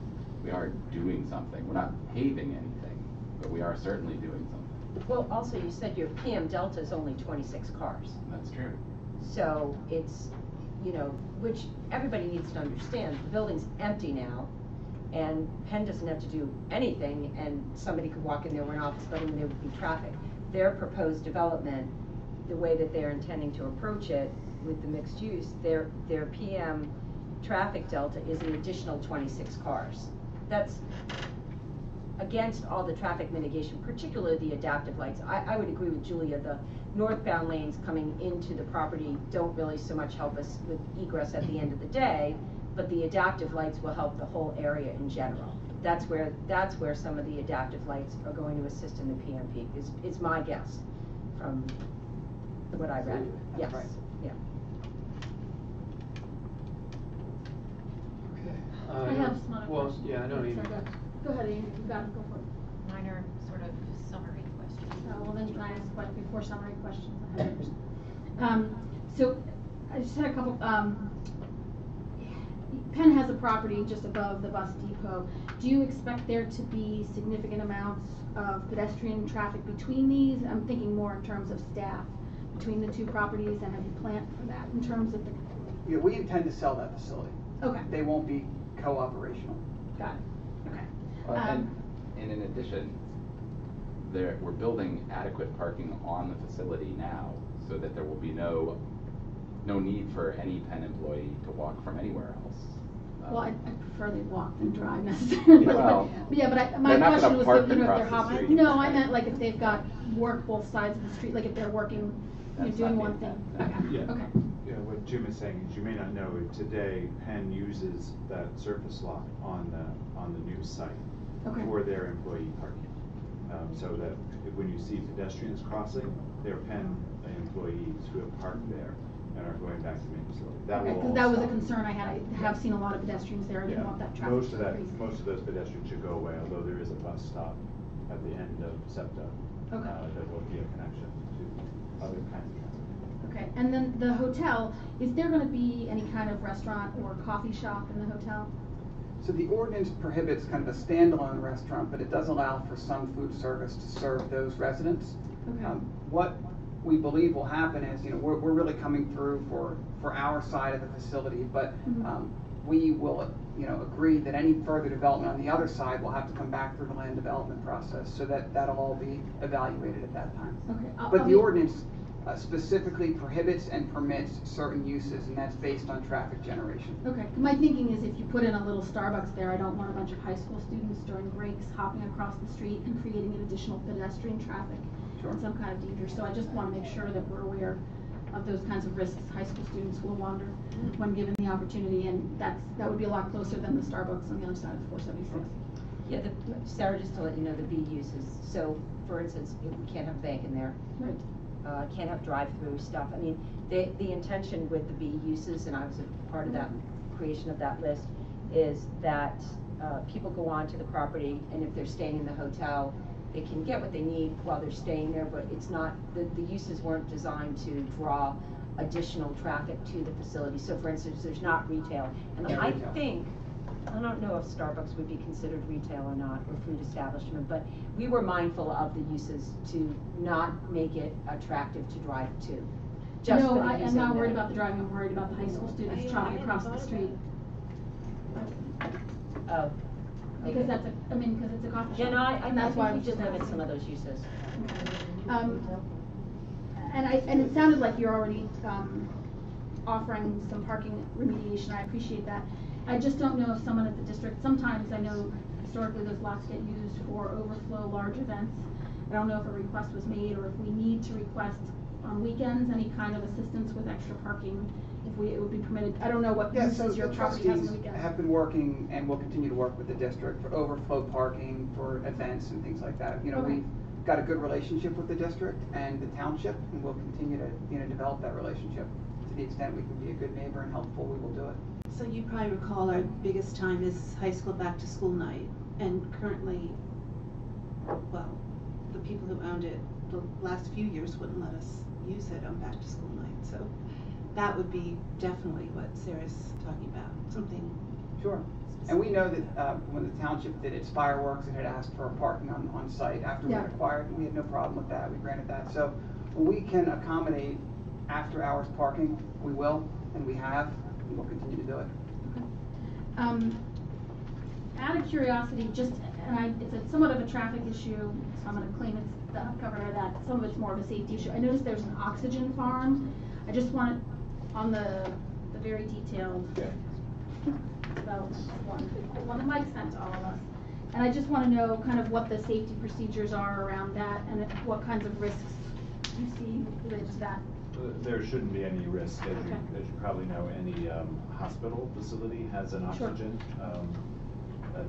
We are doing something. We're not paving anything, but we are certainly doing something. Well, also, you said your PM Delta is only 26 cars. That's true. So it's, you know, which everybody needs to understand, the building's empty now, and Penn doesn't have to do anything, and somebody could walk in there, we're an office building, and there would be traffic. Their proposed development, the way that they're intending to approach it with the mixed use, their PM traffic delta is an additional 26 cars. That's against all the traffic mitigation, particularly the adaptive lights. I would agree with Julia, the northbound lanes coming into the property don't really so much help us with egress at the end of the day, but the adaptive lights will help the whole area in general. That's where some of the adaptive lights are going to assist in the PM peak, is my guess from what I read. Yes, Right. yeah. I have some other Well, questions. yeah, I know Amy. Sorry, go ahead, Amy, you got it, go for it. Mine are sort of summary questions. Well, then can I ask what, before summary questions? I have yours. So, I just had a couple, Penn has a property just above the bus depot. Do you expect there to be significant amounts of pedestrian traffic between these? I'm thinking more in terms of staff between the 2 properties, and have you planned for that in terms of the? Yeah, we intend to sell that facility. Okay, They won't be co-operational. got it, okay. And in addition, we're building adequate parking on the facility now so that there will be no need for any Penn employee to walk from anywhere else. Well, I prefer they walk than drive necessarily. Well, but yeah, but my they're not question gonna was, park if they're across the hopping. street. No, I meant like if they've got work both sides of the street, like if they're working, That's doing not one the thing. intent. Okay. Yeah. Okay. Yeah, what Jim is saying is you may not know it today, Penn uses that surface lot on the new site Okay. for their employee parking. So that when you see pedestrians crossing, they're Penn employees who have parked there and are going back to the main facility. That Okay, will because all that was a stop. concern I had. I have seen a lot of pedestrians there. I didn't want that traffic. Most to of go that, crazy. most of those pedestrians should go away, although there is a bus stop at the end of SEPTA. Okay. That will be a connection to other kinds of transportation. Okay, and then the hotel, is there going to be any kind of restaurant or coffee shop in the hotel? So the ordinance prohibits kind of a standalone restaurant, but it does allow for some food service to serve those residents. Okay. What we believe will happen is, we're really coming through for our side of the facility, but we will, agree that any further development on the other side will have to come back through the land development process, so that'll all be evaluated at that time. Okay. But the ordinance specifically prohibits and permits certain uses, and that's based on traffic generation. Okay, my thinking is if you put in a little Starbucks there, I don't want a bunch of high school students during breaks hopping across the street and creating an additional pedestrian traffic and some kind of danger. So I just want to make sure that we're aware of those kinds of risks high school students will wander when given the opportunity, and that would be a lot closer than the Starbucks on the other side of 476. Yeah, Sarah, just to let you know, the B uses. So, for instance, we can't have a bank in there. Right. Can't have drive-through stuff. I mean, the intention with the B uses, and I was a part of that creation of that list, is that people go on to the property, and if they're staying in the hotel, they can get what they need while they're staying there, but it's not, the uses weren't designed to draw additional traffic to the facility. So for instance, there's not retail. And I don't know if Starbucks would be considered retail or not, or food establishment, but we were mindful of the uses to not make it attractive to drive to. Just No, for the I'm using not worried that. about the driving, I'm worried about the high school students trotting across the street. Oh. Because that's because it's a coffee shop. Yeah, no, I and that's why think we I'm should limit asking. some of those uses. And it sounded like you're already offering some parking remediation. I appreciate that. I just don't know if someone at the district, sometimes I know historically those lots get used for overflow large events. I don't know if a request was made or if we need to request on weekends any kind of assistance with extra parking, if it would be permitted. I don't know what uses your property has on the weekends. Have been working and will continue to work with the district for overflow parking, for events and things like that. We've got a good relationship with the district and the township, and we'll continue to develop that relationship. To the extent we can be a good neighbor and helpful, we will do it. So you probably recall our biggest time is high school back to school night, and currently, well, the people who owned it the last few years wouldn't let us use it on back to school night. So that would be definitely what Sarah's talking about, something. Sure. And we know that when the township did its fireworks, it had asked for parking on site after we had acquired, and we had no problem with that. We granted that. So when we can accommodate after hours parking, we will, and we have, and we'll continue to do it. Okay. Out of curiosity, it's somewhat of a traffic issue, so I'm going to claim it's covered by that. Some of it's more of a safety issue. I noticed there's an oxygen farm. I just wanted, on the very detailed development one that Mike sent to all of us. And I just want to know kind of what the safety procedures are around that, and what kinds of risks you see related to that. There shouldn't be any risk. As you probably know, any hospital facility has an oxygen,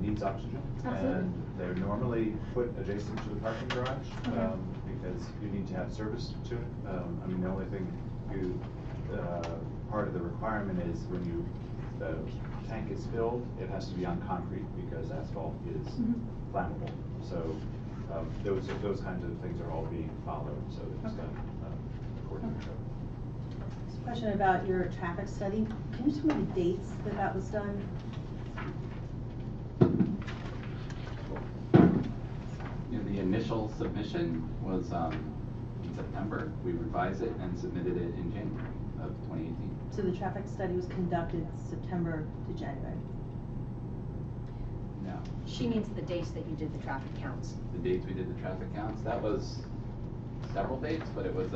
needs oxygen. Absolutely. And they're normally put adjacent to the parking garage because you need to have service to it. The only thing part of the requirement is when the tank is filled, it has to be on concrete because asphalt is flammable. So those kinds of things are all being followed. So it's done according to code. Question about your traffic study. Can you tell me the dates that was done? The initial submission was in September. We revised it and submitted it in January of 2018. So the traffic study was conducted September to January? No. out. She means the dates that you did the traffic counts. The dates we did the traffic counts, that was several dates, but it was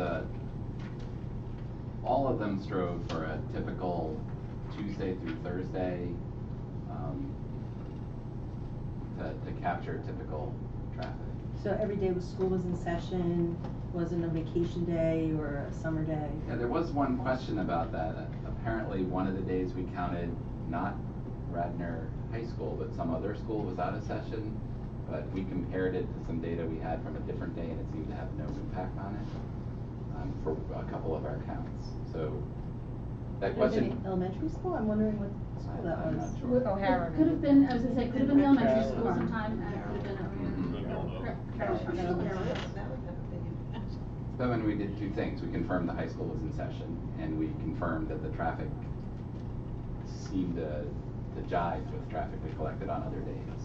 all of them strove for a typical Tuesday through Thursday to capture typical traffic. So every day school was in session, wasn't a vacation day or a summer day? Yeah, there was one question about that. Apparently, one of the days we counted not Radnor High School, but some other school was out of session. But we compared it to some data we had from a different day, and it seemed to have no impact on it for a couple of our counts. So that question. Elementary school? I'm wondering what school that I'm was. not sure. O'Hara. It could have been, I was gonna say, could have been the elementary school sometime, and it could have been So when we did two things, we confirmed the high school was in session, and we confirmed that the traffic seemed to jive with traffic we collected on other days.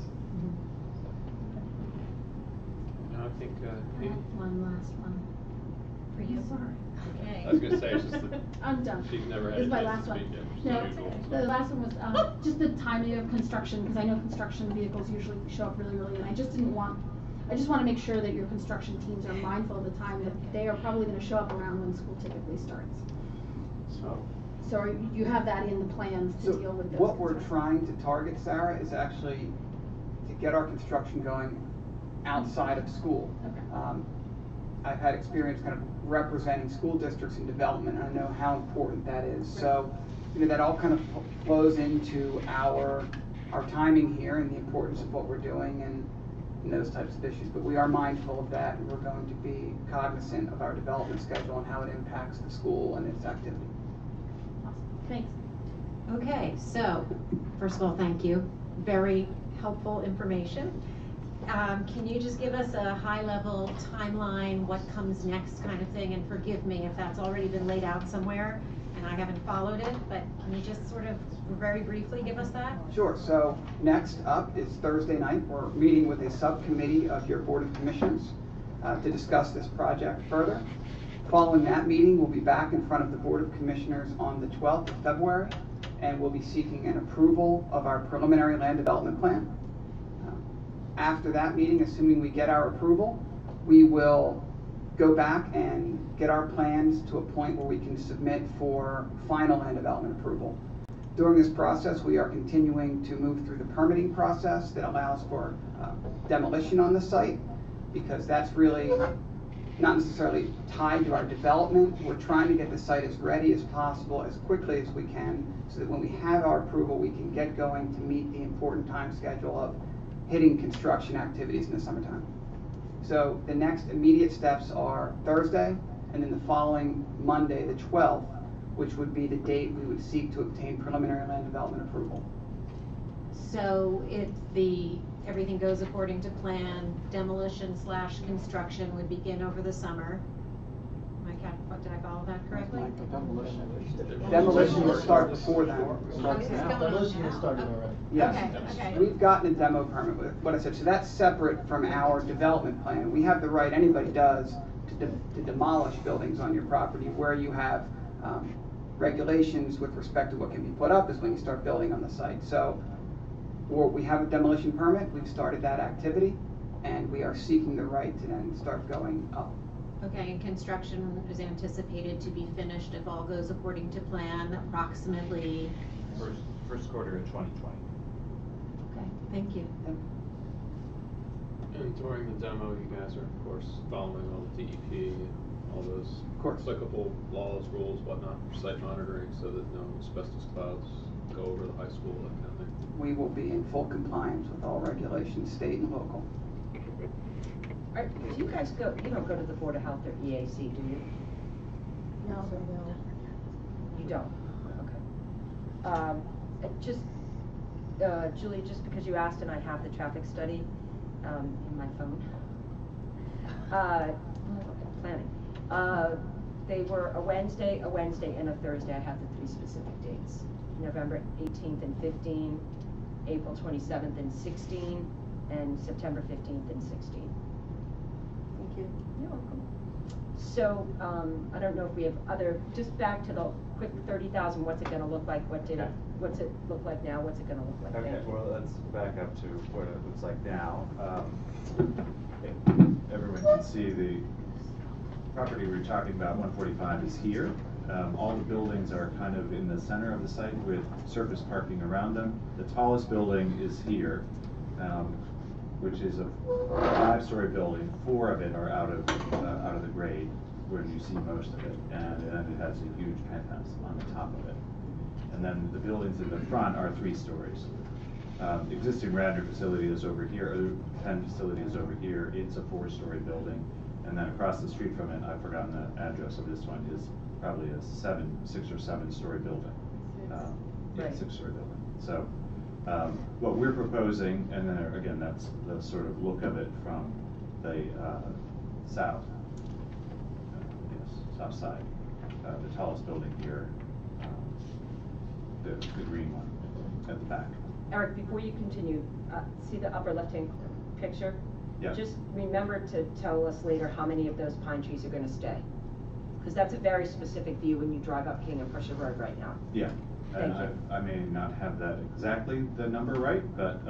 No, I think, Amy? One last one. For you. Okay. I was gonna say, it's just that I'm done. she's never had This a is my chance last to one. speak yet, which is No, unusual, so. the last one was, just the timing of construction, because I know construction vehicles usually show up really early, and I just wanna make sure that your construction teams are mindful of the time that they are probably gonna show up around when school typically starts. So you have that in the plans to deal with those. What we're concerns. trying to target, Sarah, is actually to get our construction going outside of school. Okay. I've had experience kind of representing school districts in development, and I know how important that is. Right. So, that all kind of flows into our timing here and the importance of what we're doing and those types of issues. But we are mindful of that, and we're going to be cognizant of our development schedule and how it impacts the school and its activity. Awesome. Thanks. Okay, so, first of all, thank you. Very helpful information. Can you just give us a high-level timeline, what comes next kind of thing? And forgive me if that's already been laid out somewhere and I haven't followed it, but can you just sort of very briefly give us that? Sure. So next up is Thursday night. We're meeting with a subcommittee of your Board of Commissioners to discuss this project further. Following that meeting, we'll be back in front of the Board of Commissioners on the 12th of February, and we'll be seeking an approval of our preliminary land development plan. After that meeting, assuming we get our approval, we will go back and get our plans to a point where we can submit for final land development approval. During this process, we are continuing to move through the permitting process that allows for demolition on the site, because that's really not necessarily tied to our development. We're trying to get the site as ready as possible, as quickly as we can, so that when we have our approval, we can get going to meet the important time schedule of hitting construction activities in the summertime. So the next immediate steps are Thursday, and then the following Monday, the 12th, which would be the date we would seek to obtain preliminary land development approval. So if everything goes according to plan, demolition/construction would begin over the summer. Did I follow that correctly? Demolition will start before that. Demolition has started already. Yes. Okay. We've gotten a demo permit with what I said, so that's separate from our development plan. We have the right, anybody does, to demolish buildings on your property. Where you have regulations with respect to what can be put up is when you start building on the site. So, we have a demolition permit, we've started that activity, and we are seeking the right to then start going up. Okay, and construction is anticipated to be finished, if all goes according to plan, approximately? First quarter of 2020. Okay, thank you. And during the demo, you guys are, of course, following all the DEP, all those applicable laws, rules, whatnot, for site monitoring, so that no asbestos clouds go over the high school, that kind of thing. We will be in full compliance with all regulations, state and local. Do you guys go, you don't go to the Board of Health or EAC, do you? No. You don't? Okay. Julie, just because you asked and I have the traffic study in my phone. Planning. They were a Wednesday, and a Thursday. I have the 3 specific dates. November 18th and 15, April 27th and 16, and September 15th and 16. Thank you. You're welcome. So, I don't know if we have other, just back to the quick 30,000, what's it gonna look like, what's it look like now, what's it gonna look like? Okay, Thank you. well, let's back up to what it looks like now. Everyone can see the property we're talking about, 145, is here. All the buildings are kind of in the center of the site with surface parking around them. The tallest building is here, which is a 5-story building. 4 of it are out of the grade, where you see most of it, and then it has a huge penthouse on the top of it. And then the buildings in the front are 3 stories. The existing Radnor facility is over here, or the Penn facility is over here. It's a 4-story building. And then across the street from it, I've forgotten the address of this one, is probably a 6 or 7-story building. Yeah, 6-story building. So what we're proposing, and then again, that's the sort of look of it from the south side. The tallest building here, the green one at the back. Eric, before you continue, see the upper left-hand picture? Yeah. Just remember to tell us later how many of those pine trees are gonna stay. Because that's a very specific view when you drive up King of Prussia Road right now. Yeah. Thank And you. I may not have that exactly the number right, but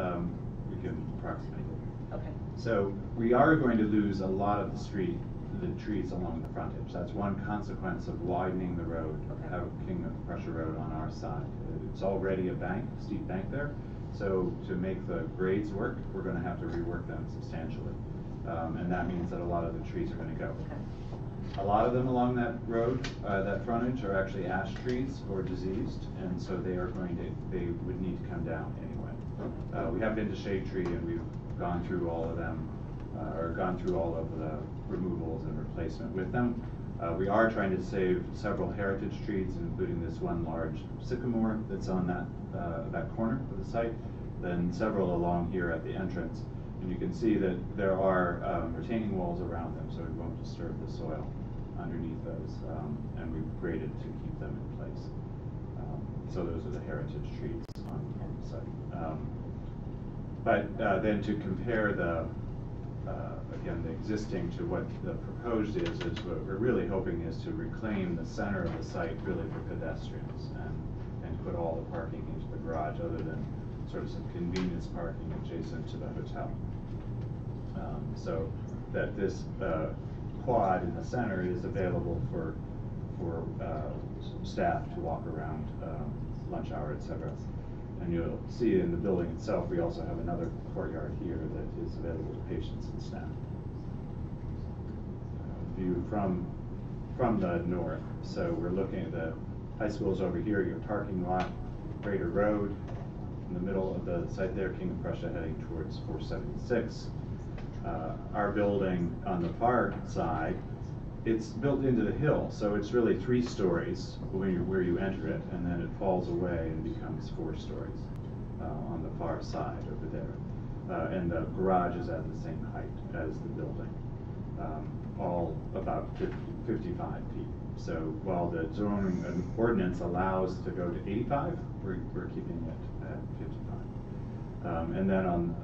we can approximate it. Okay. So we are going to lose a lot of the trees along the frontage. That's one consequence of widening the road, Okay. King of Prussia Road on our side. It's already a steep bank there. So to make the grades work, we're going to have to rework them substantially. And that means that a lot of the trees are going to go. Okay. A lot of them along that road, that frontage, are actually ash trees or diseased, and so they would need to come down anyway. We have been to Shade Tree, and we've gone through all of them, or gone through all of the removals and replacement with them. We are trying to save several heritage trees, including this one large sycamore that's on that corner of the site, then several along here at the entrance. And you can see that there are retaining walls around them, so it won't disturb the soil underneath those, and we've graded to keep them in place. So those are the heritage trees on the site. But then to compare again, the existing to what the proposed is what we're really hoping is to reclaim the center of the site really for pedestrians and put all the parking into the garage, other than sort of some convenience parking adjacent to the hotel. So that this quad in the center is available for staff to walk around, lunch hour, etc. And you'll see in the building itself, we also have another courtyard here that is available to patients and staff. View from the north. So we're looking at the high school's over here, your parking lot, Greater Road, in the middle of the site there, King of Prussia heading towards 476. Our building on the far side, it's built into the hill, so it's really 3 stories where you enter it, and then it falls away and becomes 4 stories on the far side over there. And the garage is at the same height as the building, all about 55 feet. So while the zoning ordinance allows to go to 85, we're keeping it at 55. And then on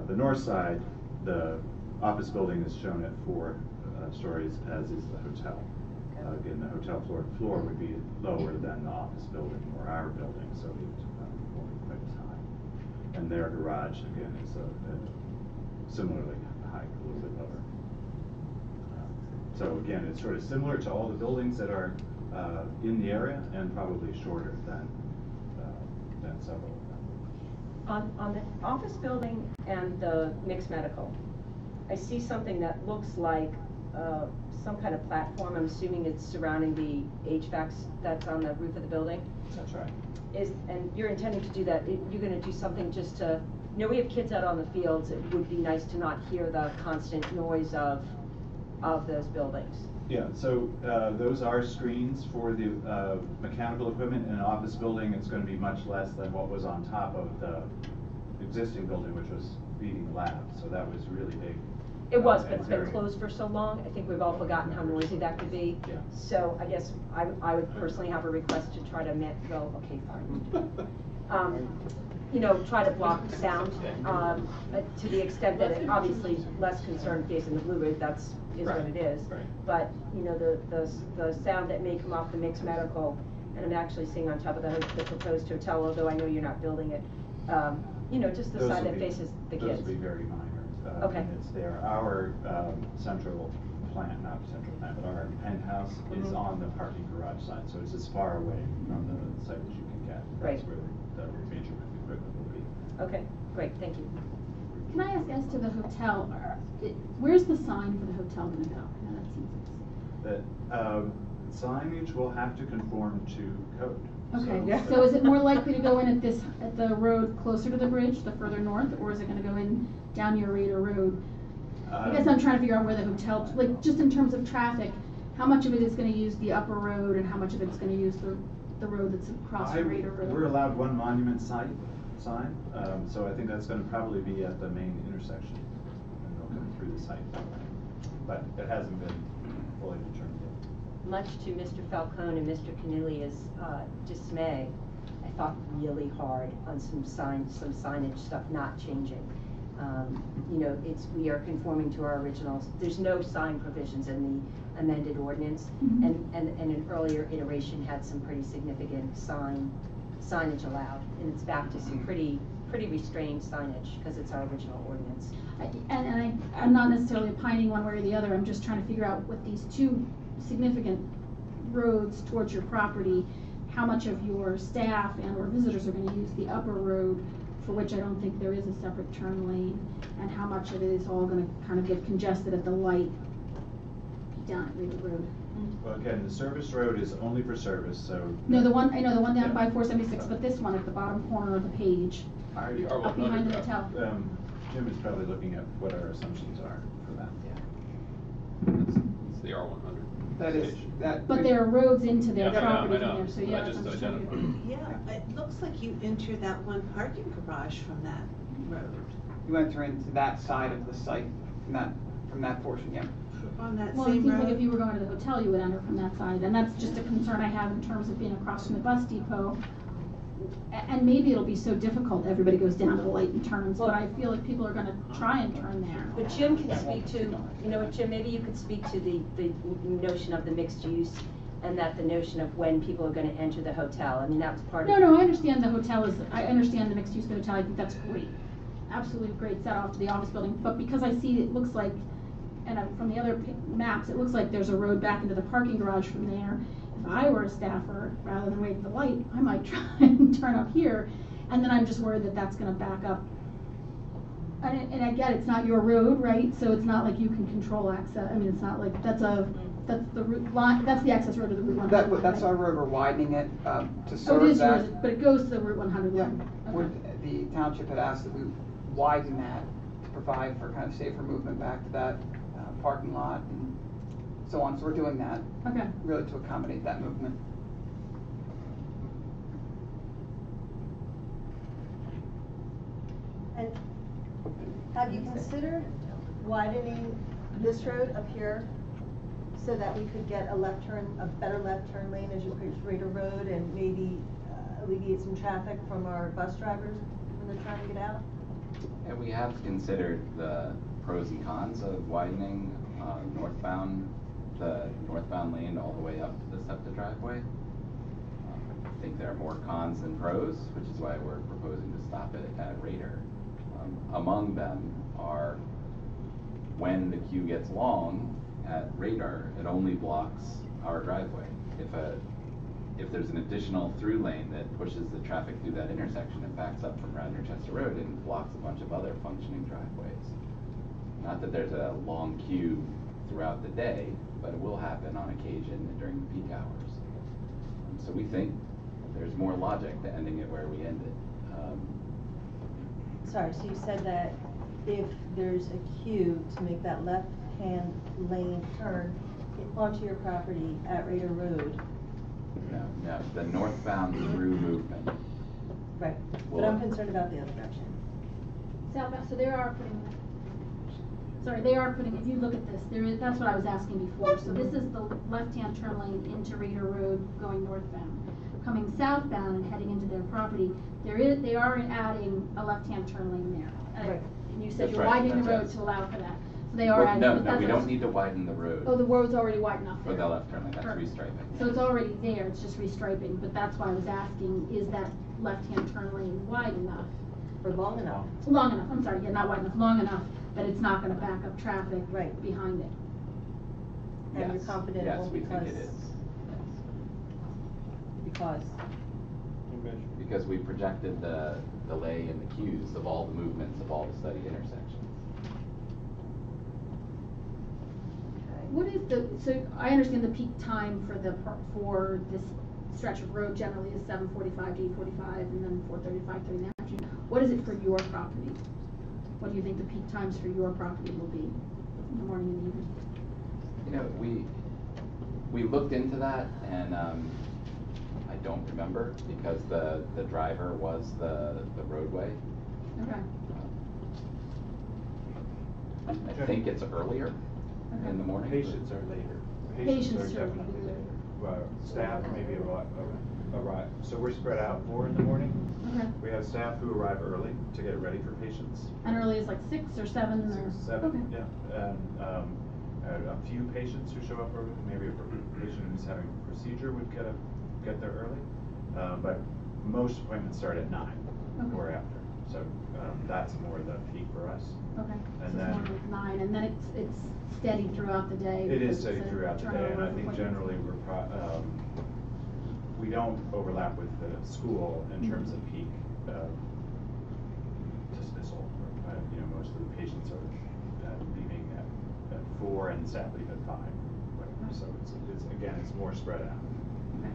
the north side, the office building is shown at 4 stories, as is the hotel. Again, the hotel floor would be lower than the office building or our building, so it won't be quite as high. And their garage, again, is similarly high, a little bit lower. So again, it's sort of similar to all the buildings that are in the area, and probably shorter than several of them. On the office building and the mixed medical, I see something that looks like some kind of platform. I'm assuming it's surrounding the HVAC that's on the roof of the building. That's right. And you're intending to do that, you're going to do something just to, we have kids out on the fields. It would be nice to not hear the constant noise of those buildings. Yeah, so those are screens for the mechanical equipment. In an office building, it's going to be much less than what was on top of the existing building, which was Reading Lab. So that was really big. It was, but it's been closed for so long. I think we've all forgotten how noisy that could be. Yeah. So I guess I would personally have a request to try to okay, fine. you know, try to block sound, to the extent that it obviously less concerned facing the Blue Ridge, is what it is. Right. But, you know, the sound that may come off the mixed medical, and I'm actually seeing on top of the proposed hotel, although I know you're not building it, you know, just the Those side will that be- faces the kids. Those will be very minor. Okay. And it's there. Our central plant, not central plant, but our penthouse is on the parking garage side, so it's as far away from the site as you can get. Right. That's where the major equipment will be. Okay, great, thank you. Can I ask, as to the hotel, where's the sign for the hotel gonna go? I know that seems The signage will have to conform to code. Okay, so is it more likely to go in at the road closer to the bridge, the further north, or is it gonna go in down your Radar Road? I guess I'm trying to figure out where the hotel, like, just in terms of traffic, how much of it is gonna use the upper road and how much of it's gonna use the road that's across the Radar Road? We're allowed one monument sign, so I think that's gonna probably be at the main intersection, and they'll come through the site that way. But it hasn't been fully determined yet. Much to Mr. Falcone and Mr. Cornelius' dismay, I thought really hard on some signage stuff not changing. You know, we are conforming to our originals. There's no sign provisions in the amended ordinance, and an earlier iteration had some pretty significant signage allowed, and it's back to some pretty restrained signage because it's our original ordinance. I'm not necessarily opining one way or the other, I'm just trying to figure out with these two significant roads towards your property, how much of your staff and or visitors are gonna use the upper road, for which I don't think there is a separate turn lane, and how much of it is all gonna kind of get congested at the light down at Radar Road. Well, again, the service road is only for service, so. No, I know the one down Yeah. by 476, but this one at the bottom corner of the page, up behind the hotel. Jim is probably looking at what our assumptions are for that. It's the R100. That is, But there are roads into their Yeah, I know, property I know. from there, so But I yeah, just I'm just trying to identified. get- Yeah, it looks like you enter that one parking garage from that road, you enter into that side of the site, from that portion, yeah. on that Well, it same seems road. like if you were going to the hotel, you would enter from that side, and that's just a concern I have in terms of being across from the bus depot. And maybe it'll be so difficult, everybody goes down to the light and turns, but I feel like people are gonna try and turn there. But Jim can speak to, you know what, Jim, maybe you could speak to the notion of the mixed use, and that the notion of when people are gonna enter the hotel. I mean, that was part of. No, I understand the hotel I understand the mixed use hotel, I think that's great. Absolutely great set off to the office building, but because I see it looks like, and from the other maps, it looks like there's a road back into the parking garage from there. If I were a staffer, rather than wait at the light, I might try and turn up here, and then I'm just worried that that's gonna back up. And I get it's not your road, right? So it's not like you can control access, I mean, it's not like, that's the route line, that's the access road to the Route 100. That's our road, we're widening it, to serve that. Oh, it is yours, but it goes to the Route 100 Yeah, line. Okay. the township had asked that we widen that to provide for kind of safer movement back to that parking lot and so on, so we're doing that. Okay. Really to accommodate that movement. And have you considered widening this road up here so that we could get a better left turn lane as you approach Radar Road and maybe alleviate some traffic from our bus drivers when they're trying to get out? And we have considered the pros and cons of widening the northbound lane all the way up to the SEPTA driveway. I think there are more cons than pros, which is why we're proposing to stop it at Radar. Among them are when the queue gets long at Radar, it only blocks our driveway. If there's an additional through lane that pushes the traffic through that intersection, it backs up from Radnor Chester Road and blocks a bunch of other functioning driveways. Not that there's a long queue throughout the day, but it will happen on occasion during the peak hours. So we think there's more logic to ending it where we ended. Sorry, so you said that if there's a queue to make that left-hand lane turn onto your property at Radar Road. No, the northbound through movement. Right, but I'm concerned about the other direction. So they are putting sorry, they are putting, if you look at this, that's what I was asking before. So this is the left-hand turn lane into Radnor Road going northbound. Coming southbound and heading into their property, they are adding a left-hand turn lane there. Right. And you said That's you're right, widening the road that's to allow for that. So they are adding. No, but no, that's we what I don't was- need to widen the road. Oh, the road's already wide enough there. For the left turn lane, that's Perfect. restriping. So it's already there, it's just restriping, but that's why I was asking, is that left-hand turn lane wide enough? Or long enough. Long enough, I'm sorry, yeah, not wide enough, long enough that it's not gonna back up traffic Right. behind it. And you're confident it Yes, won't we think because- it is. Because, Because we projected the delay and the cues of all the movements of all the studied intersections. What is so I understand the peak time for this stretch of road generally is 7:45 to 8:45 and then 4:35 to in the afternoon. What is it for your property? What do you think the peak times for your property will be in the morning and evening? You know, we looked into that, and I don't remember because the driver was the roadway. Okay. I think it's earlier in the morning. Patients are later. Patients are definitely later. Staff maybe arrive, so we're spread out more in the morning. Okay. We have staff who arrive early to get ready for patients. And early is like 6 or 7 or? 6, 7, Okay. yeah. And a few patients who show up early, maybe a patient who's having a procedure would get there early. But most appointments start at 9 or after. So that's more the peak for us. Okay. And So then morning is 9, and then it's steady throughout the day. it because is steady it's a throughout the day, turnover and I of think appointments. generally we don't overlap with the school in terms of peak dismissal. You know, most of the patients are leaving at 4 and staff leave at 5. So it's more spread out.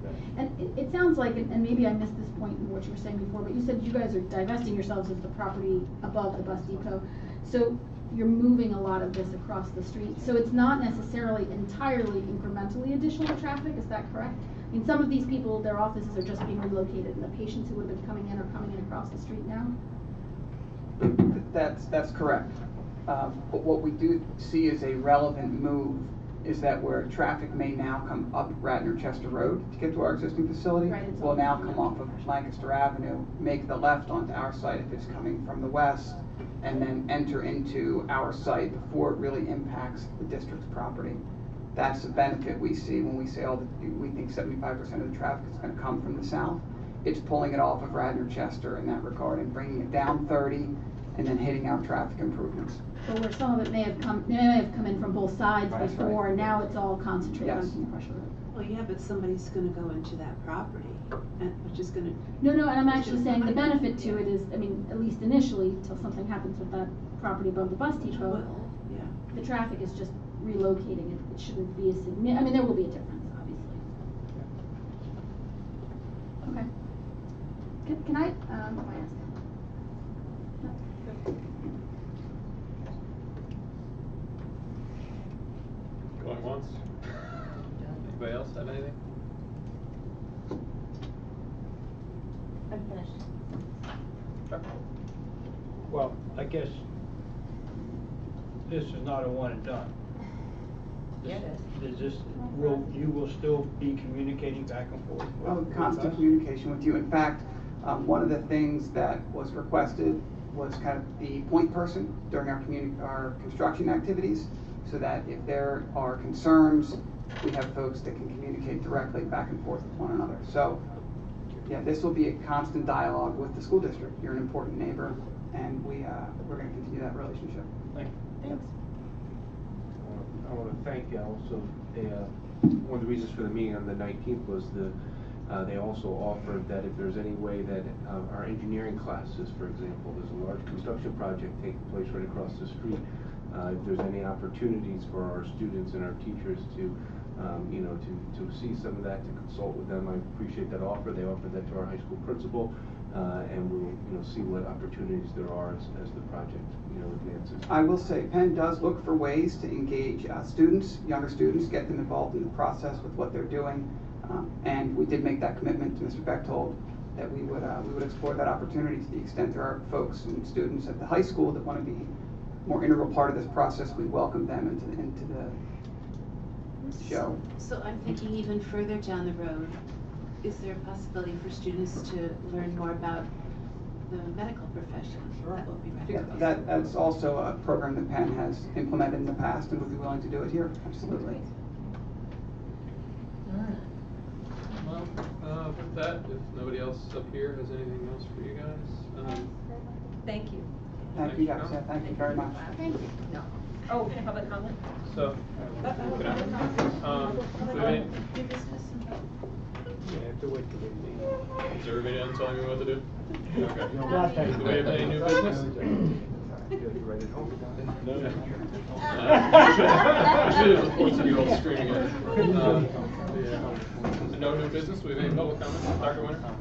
Okay. And it sounds like, and maybe I missed this point in what you were saying before, but you said you guys are divesting yourselves of the property above the bus depot. So you're moving a lot of this across the street. So it's not necessarily entirely incrementally additional traffic, is that correct? I mean, some of these people, their offices are just being relocated, and the patients who would have been coming in are coming in across the street now? That's correct. But what we do see as a relevant move is that where traffic may now come up Radnor Chester Road to get to our existing facility, Right, it's will all- now come off of Lancaster Avenue, make the left onto our site if it's coming from the west, and then enter into our site before it really impacts the district's property. That's the benefit we see when we say we think 75% of the traffic is going to come from the south. It's pulling it off of Radnor Chester in that regard and bringing it down 30 and then hitting our traffic improvements. But where some of it may have come in from both sides That's before, right. now it's all concentrated on Yes. King of Prussia Road. Well, yeah, but somebody's gonna go into that property, which is gonna. No, and I'm actually saying the benefit to it is, I mean, at least initially, till something happens with that property above the bus depot, Will, yeah. the traffic is just relocating it. It shouldn't be a significant, I mean, there will be a difference, obviously. Okay. Can I ask? No, go. Going once? Anybody else have anything? I'm finished. Sure. Well, I guess this is not a one and done. Yeah, it is. Is this, you will still be communicating back and forth? with Constant us? communication with you. In fact, one of the things that was requested was kind of the point person during our construction activities, so that if there are concerns, we have folks that can communicate directly back and forth with one another. So, yeah, this will be a constant dialogue with the school district. You're an important neighbor, and we're going to continue that relationship. Thank you. Thanks. I want to thank also, one of the reasons for the meeting on the 19th was they also offered that if there's any way that our engineering classes, for example, there's a large construction project taking place right across the street, if there's any opportunities for our students and our teachers to see some of that, to consult with them. I appreciate that offer. They offered that to our high school principal, and we'll see what opportunities there are as the project advances. I will say Penn does look for ways to engage students, younger students, get them involved in the process with what they're doing, and we did make that commitment to Mr. Bechtold that we would explore that opportunity to the extent there are folks and students at the high school that want to be more integral part of this process, we welcome them into the show. So I'm thinking even further down the road, is there a possibility for students to learn more about the medical profession? Sure. That would be recommended. That's also a program that Penn has implemented in the past and would be willing to do it here, absolutely. Well, with that, if nobody else up here has anything else for you guys, Thank you. Thank you guys, thank you very much. Thank you. No. Oh, public comment? so, could I, Yeah, have to wait till they leave. is everybody done telling me what to do? Okay. No. Do we have any new business? No. Usually there's reports of you all screaming at it. No new business, we have any public comments, Dr. Winter?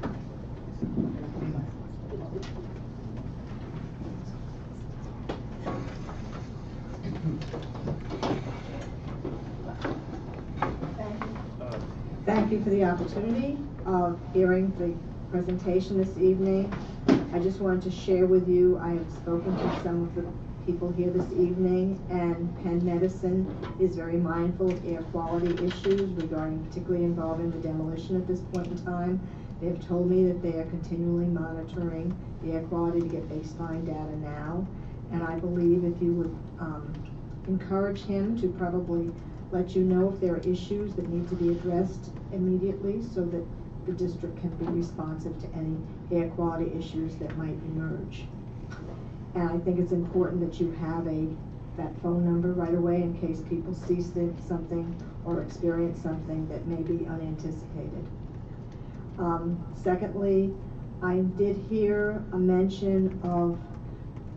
Thank you for the opportunity of hearing the presentation this evening. I just wanted to share with you, I have spoken to some of the people here this evening, and Penn Medicine is very mindful of air quality issues regarding, particularly involving the demolition at this point in time. They have told me that they are continually monitoring the air quality to get baseline data now, and I believe if you would encourage him to probably let you know if there are issues that need to be addressed immediately so that the district can be responsive to any air quality issues that might emerge. And I think it's important that you have that phone number right away in case people see something or experience something that may be unanticipated. Secondly, I did hear a mention of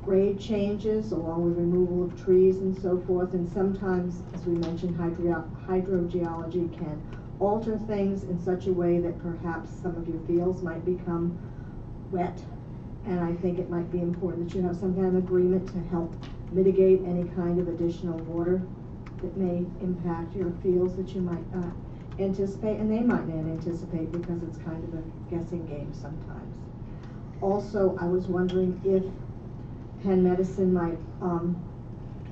grade changes along with removal of trees and so forth, and sometimes, as we mentioned, hydrogeology can alter things in such a way that perhaps some of your fields might become wet, and I think it might be important that you have some kind of agreement to help mitigate any kind of additional water that may impact your fields that you might not anticipate, and they might not anticipate because it's kind of a guessing game sometimes. Also, I was wondering if Penn Medicine might,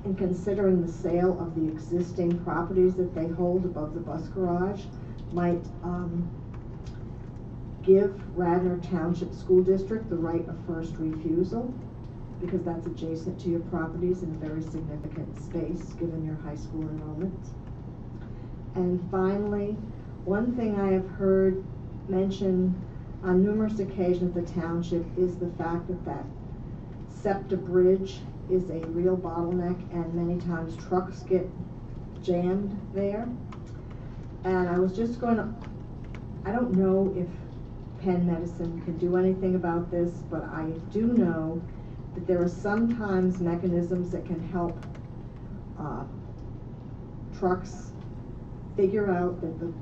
in considering the sale of the existing properties that they hold above the bus garage, might give Radnor Township School District the right of first refusal, because that's adjacent to your properties in a very significant space given your high school enrollment. And finally, one thing I have heard mentioned on numerous occasions at the township is the fact that SEPTA bridge is a real bottleneck, and many times trucks get jammed there. And I was just going to, I don't know if Penn Medicine can do anything about this, but I do know that there are sometimes mechanisms that can help trucks figure out that the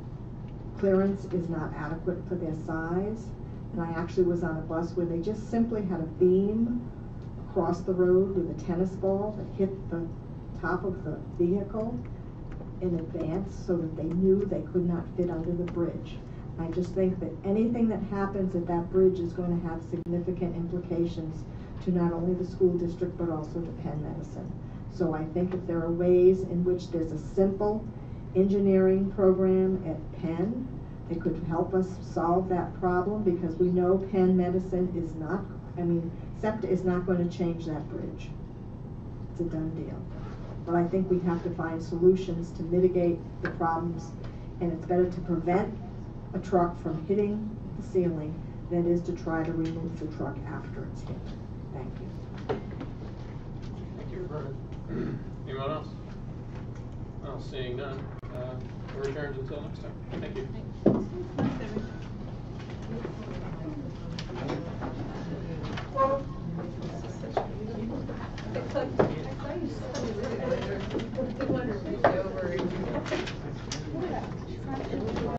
clearance is not adequate for their size. And I actually was on a bus where they just simply had a beam across the road with a tennis ball that hit the top of the vehicle in advance so that they knew they could not fit under the bridge. I just think that anything that happens at that bridge is going to have significant implications to not only the school district but also to Penn Medicine. So I think if there are ways in which there's a simple engineering program at Penn that could help us solve that problem, because we know Penn Medicine is not, SEPTA is not going to change that bridge. It's a done deal. But I think we have to find solutions to mitigate the problems, and it's better to prevent a truck from hitting the ceiling than it is to try to remove the truck after it's hit. Thank you. Thank you, Roberta. Anyone else? Well, seeing none, we're adjourned until next time. Thank you.